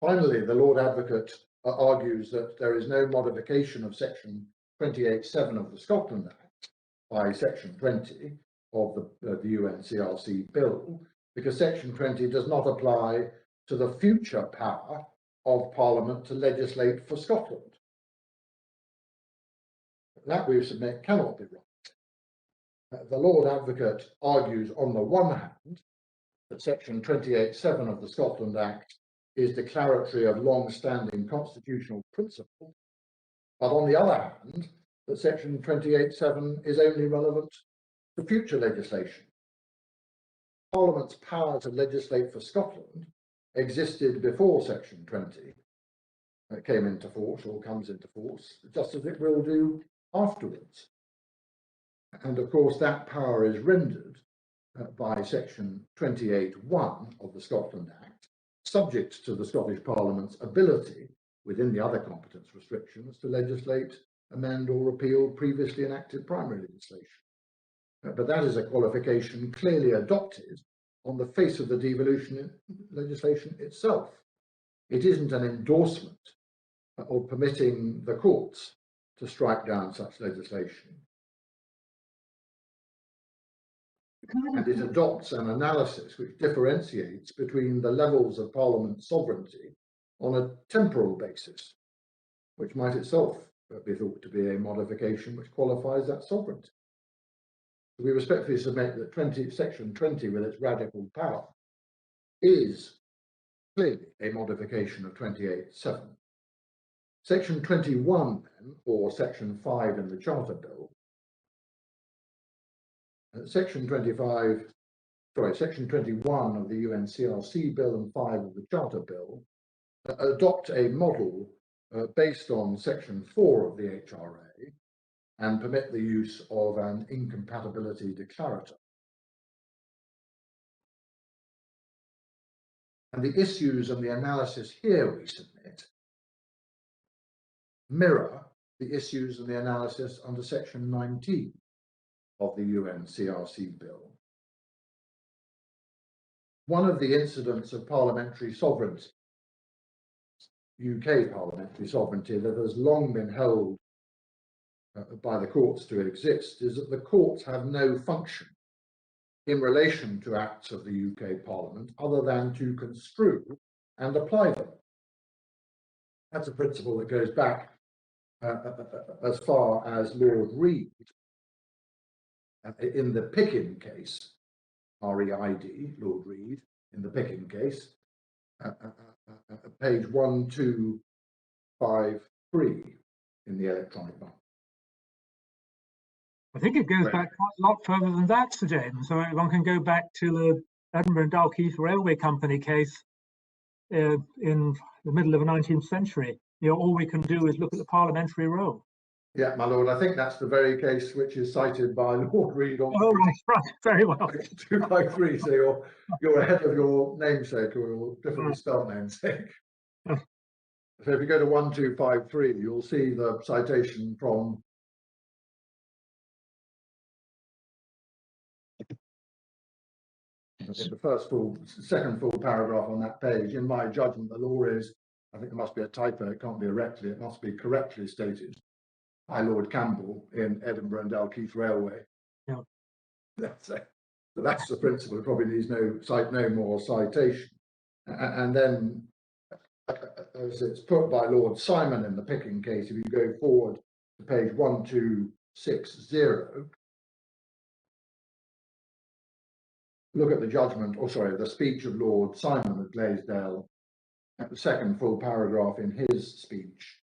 Finally, the Lord Advocate argues that there is no modification of section 28(7) of the Scotland Act by section 20 of the UNCRC bill, because section 20 does not apply to the future power of Parliament to legislate for Scotland. That, we submit, cannot be right. The Lord Advocate argues, on the one hand, that section 28(7) of the Scotland Act is declaratory of long-standing constitutional principle, but on the other hand, that section 28(7) is only relevant to future legislation. Parliament's power to legislate for Scotland existed before section 20 came into force, or comes into force, just as it will do afterwards. And of course, that power is rendered by section 28(1) of the Scotland Act, subject to the Scottish Parliament's ability, within the other competence restrictions, to legislate, amend or repeal previously enacted primary legislation. But that is a qualification clearly adopted on the face of the devolution legislation itself. It isn't an endorsement or permitting the courts to strike down such legislation. And it adopts an analysis which differentiates between the levels of Parliament sovereignty on a temporal basis, which might itself be thought to be a modification which qualifies that sovereignty. We respectfully submit that section 20, with its radical power, is clearly a modification of 28(7). Section 21, then, or section 5 in the Charter Bill, section 21 of the UNCRC Bill and 5 of the Charter Bill adopt a model based on section 4 of the HRA and permit the use of an incompatibility declarator. And the issues and the analysis here we submit mirror the issues and the analysis under section 19 of the UNCRC bill. One of the incidents of parliamentary sovereignty, UK parliamentary sovereignty, that has long been held by the courts to exist, is that the courts have no function in relation to acts of the UK Parliament other than to construe and apply them. That's a principle that goes back as far as Lord Reid in the Pickin case, R-E-I-D, Lord Reid, in the Pickin case, page 1253 in the electronic book. I think it goes back quite a lot further than that, Sir James. So one can go back to the Edinburgh and Dalkeith Railway Company case in the middle of the 19th century. You know, all we can do is look at the parliamentary role. Yeah, my lord, I think that's the very case which is cited by Lord Reid on right, very well. 253, so you're ahead of your namesake, or your differently spelled namesake. So if you go to 1253, you'll see the citation from the second full paragraph on that page. In my judgment, the law is, I think there must be a typo, it can't be erectly, it must be correctly stated by Lord Campbell in Edinburgh and Dalkeith Railway. Yeah. That's the principle. It probably needs no more citation. And then, as it's put by Lord Simon in the Pickin case, if you go forward to page 1260, look at the judgment, or sorry, the speech of Lord Simon of Glaisdale, at the second full paragraph in his speech.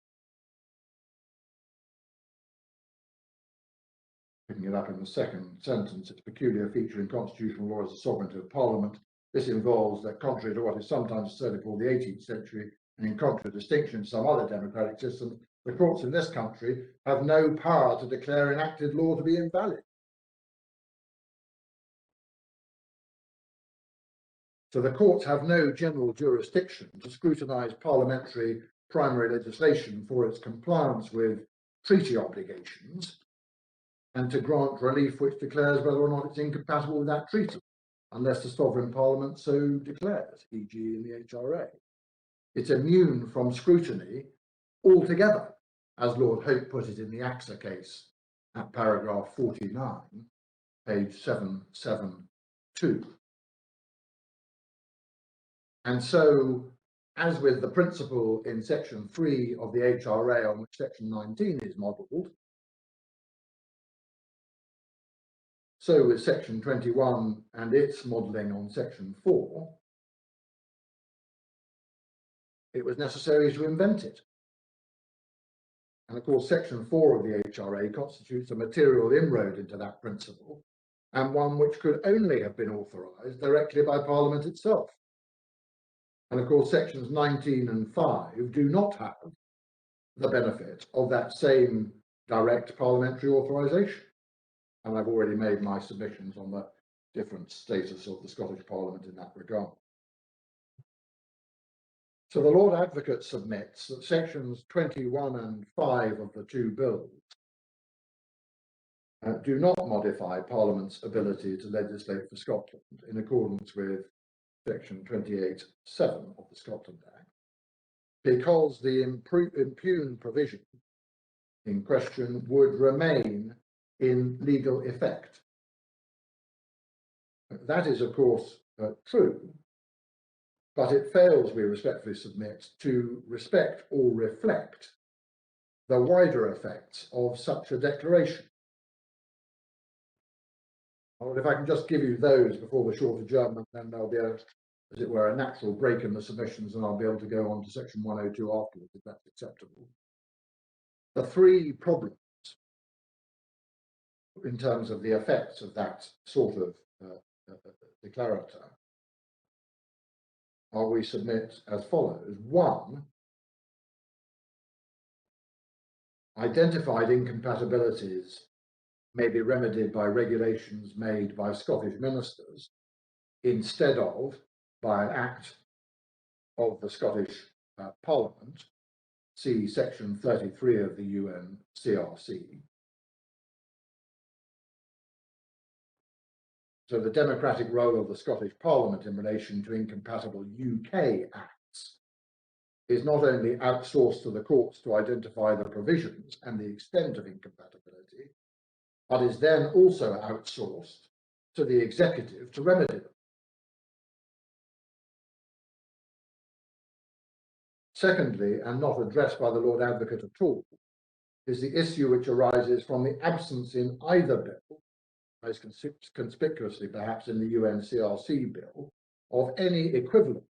Picking it up in the second sentence, its peculiar feature in constitutional law is the sovereignty of Parliament. This involves that, contrary to what is sometimes asserted called the 18th century, and in contradistinction to some other democratic systems, the courts in this country have no power to declare enacted law to be invalid. So the courts have no general jurisdiction to scrutinise parliamentary primary legislation for its compliance with treaty obligations, and to grant relief which declares whether or not it's incompatible with that treaty, unless the sovereign parliament so declares, e.g. in the HRA. It's immune from scrutiny altogether, as Lord Hope put it in the AXA case at paragraph 49, page 772. And so, as with the principle in section 3 of the HRA on which section 19 is modelled, so with section 21 and its modelling on section 4, it was necessary to invent it. And of course, section 4 of the HRA constitutes a material inroad into that principle, and one which could only have been authorised directly by Parliament itself. And of course, sections 19 and 5 do not have the benefit of that same direct parliamentary authorisation. And I've already made my submissions on the different status of the Scottish Parliament in that regard. So the Lord Advocate submits that sections 21 and 5 of the two bills do not modify Parliament's ability to legislate for Scotland in accordance with section 28(7) of the Scotland Act, because the impugned provision in question would remain in legal effect. That is, of course, true, but it fails, we respectfully submit, to respect or reflect the wider effects of such a declaration. Well, if I can just give you those before the short adjournment, then there'll be a, as it were, a natural break in the submissions, and I'll be able to go on to section 102 afterwards, if that's acceptable. The three problems in terms of the effects of that sort of declarator are, we submit as follows. One, identified incompatibilities may be remedied by regulations made by Scottish ministers instead of by an act of the Scottish Parliament, see section 33 of the UKSC. So the democratic role of the Scottish Parliament in relation to incompatible UK acts is not only outsourced to the courts to identify the provisions and the extent of incompatibility, but is then also outsourced to the executive to remedy them. Secondly, and not addressed by the Lord Advocate at all, is the issue which arises from the absence in either bill, most conspicuously perhaps in the UKCRC bill, of any equivalent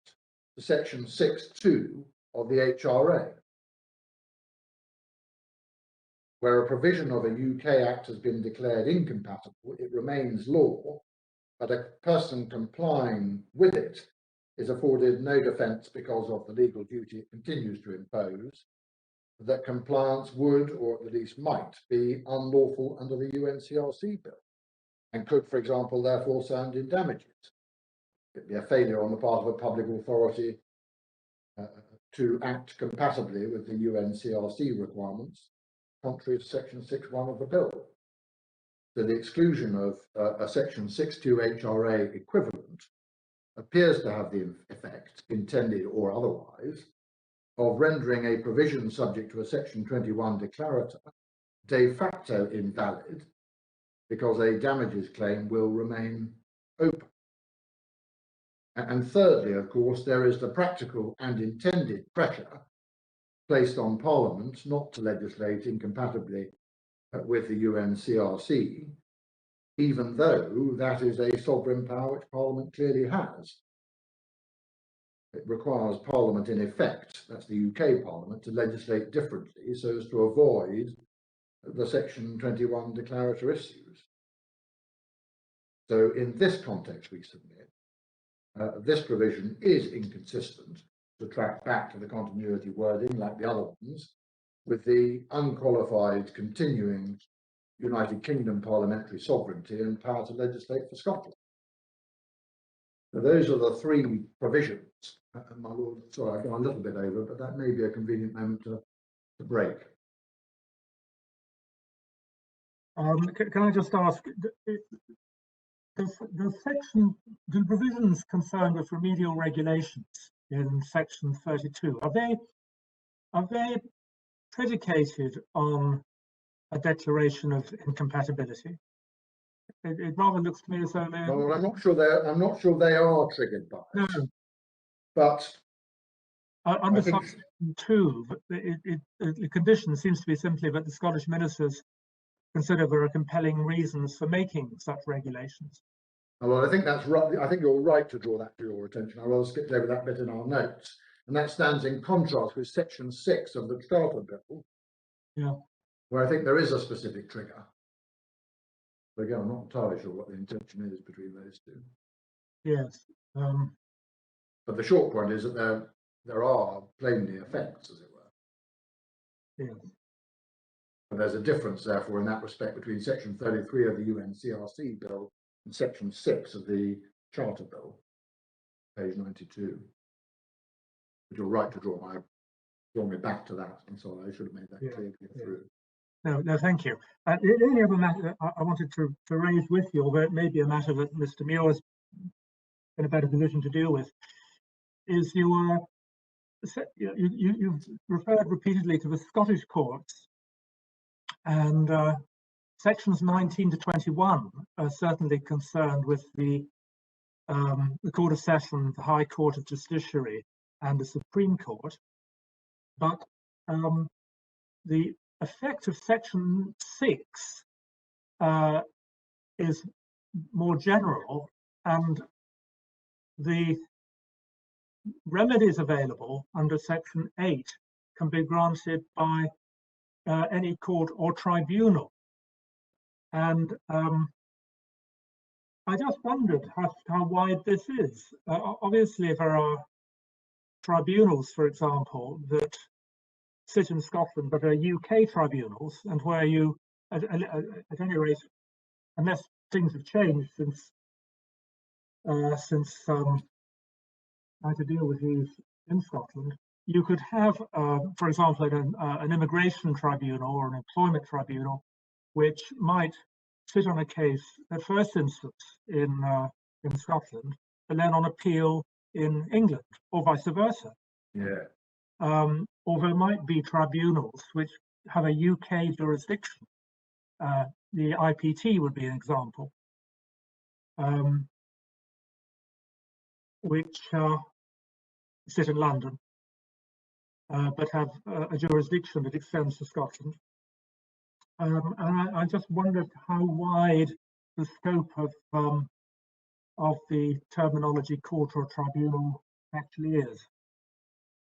to section 6(2) of the HRA, where a provision of a UK Act has been declared incompatible, it remains law, but a person complying with it is afforded no defence because of the legal duty it continues to impose, that compliance would, or at least might, be unlawful under the UKCRC bill, and could, for example, therefore sound in damages. It'd be a failure on the part of a public authority to act compatibly with the UKCRC requirements, contrary to section 6(1) of the bill. So the exclusion of a section 6(2) HRA equivalent appears to have the effect, intended or otherwise, of rendering a provision subject to a section 21 declarator de facto invalid, because a damages claim will remain open. And thirdly, of course, there is the practical and intended pressure placed on Parliament not to legislate incompatibly with the UKCRC, even though that is a sovereign power which Parliament clearly has. It requires Parliament, in effect, that's the UK Parliament, to legislate differently so as to avoid the section 21 declarator issues. So in this context, we submit, this provision is inconsistent, to track back to the continuity wording like the other ones, with the unqualified continuing United Kingdom parliamentary sovereignty and power to legislate for Scotland. So those are the three provisions. My Lord, sorry, I've gone a little bit over, but that may be a convenient moment to break. Can I just ask, the provisions concerned with remedial regulations in section 32, are they predicated on a declaration of incompatibility? It rather looks to me as though they're Well, I'm not sure they are triggered by no. it. But Under I think subsection 2, the condition seems to be simply that the Scottish ministers consider there are compelling reasons for making such regulations. well, I think that's right. I think you're right to draw that to your attention. I rather skipped over that bit in our notes, and that stands in contrast with section 6 of the Charter Bill, Yeah. where I think there is a specific trigger. But again, I'm not entirely sure what the intention is between those two. Yes. But the short point is that there are plainly effects, as it were. Yes. And there's a difference, therefore, in that respect between section 33 of the UNCRC bill and section 6 of the Charter Bill, page 92. But you're right to draw me back to that. I'm sorry, I should have made that clear through. No, thank you. The only other matter I wanted to raise with you, although it may be a matter that Mr. Muir is in a better position to deal with, is you've referred repeatedly to the Scottish courts, and sections 19 to 21 are certainly concerned with the Court of Session, the High Court of Justiciary, and the Supreme Court. But the effect of section 6 is more general, and the remedies available under section 8 can be granted by any court or tribunal. And I just wondered how wide this is. Obviously, there are tribunals, for example, that sit in Scotland but are UK tribunals, and where you, at any rate, unless things have changed since I had to deal with these in Scotland, you could have, for example, an immigration tribunal or an employment tribunal, which might sit on a case at first instance in Scotland, and then on appeal in England, or vice versa. Yeah. Or there might be tribunals which have a UK jurisdiction. The IPT would be an example, which sit in London, but have a jurisdiction that extends to Scotland. And I just wondered how wide the scope of the terminology court or tribunal actually is.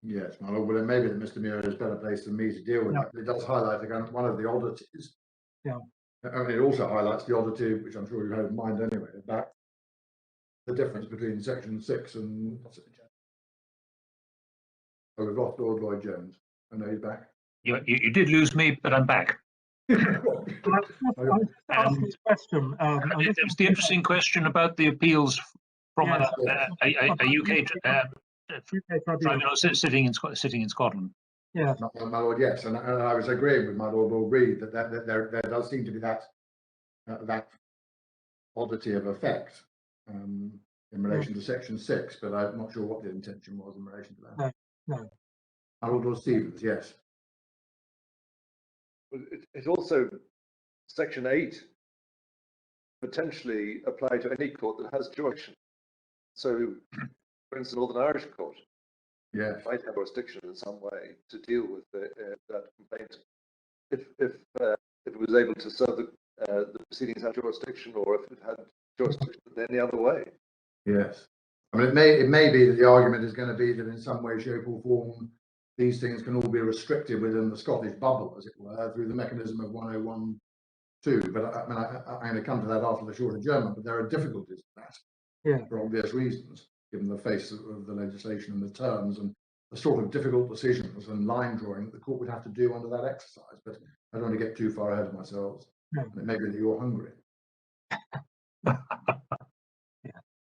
Yes, my lord. Well, it may be that Mr. Muir is better placed than me to deal with that. But it does highlight again one of the oddities. Yeah. I mean, it also highlights the oddity, which I'm sure you have in mind anyway, about the difference between section 6 and what's it? Oh, we've lost Lord Lloyd Jones. I know he's back. You did lose me, but I'm back. I'll ask this question. It was the interesting question about the appeals from Yes. a UK tribunal sitting in Scotland. Yes. My lord, yes, and I was agreeing with my lord Lord Reid that there does seem to be that oddity of effect in relation to section 6, but I'm not sure what the intention was in relation to that. No. My lord Lord Stevens, yes. It also, section 8 potentially apply to any court that has jurisdiction. So, for instance, Northern Irish Court might have jurisdiction in some way to deal with that complaint if it was able to serve the proceedings had jurisdiction, or if it had jurisdiction any other way. Yes, I mean it may be that the argument is going to be that in some way, shape, or form these things can all be restricted within the Scottish bubble, as it were, through the mechanism of 101(2). But I mean, I'm going to come to that after the short adjournment. But there are difficulties with that, for obvious reasons, given the face of the legislation and the terms and the sort of difficult decisions and line drawing that the court would have to do under that exercise. But I don't want to get too far ahead of myself. No. It may be that you're hungry.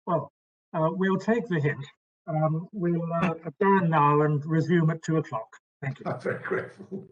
Well, we'll take the hint. We'll adjourn now and resume at 2 o'clock. Thank you. I'm very grateful.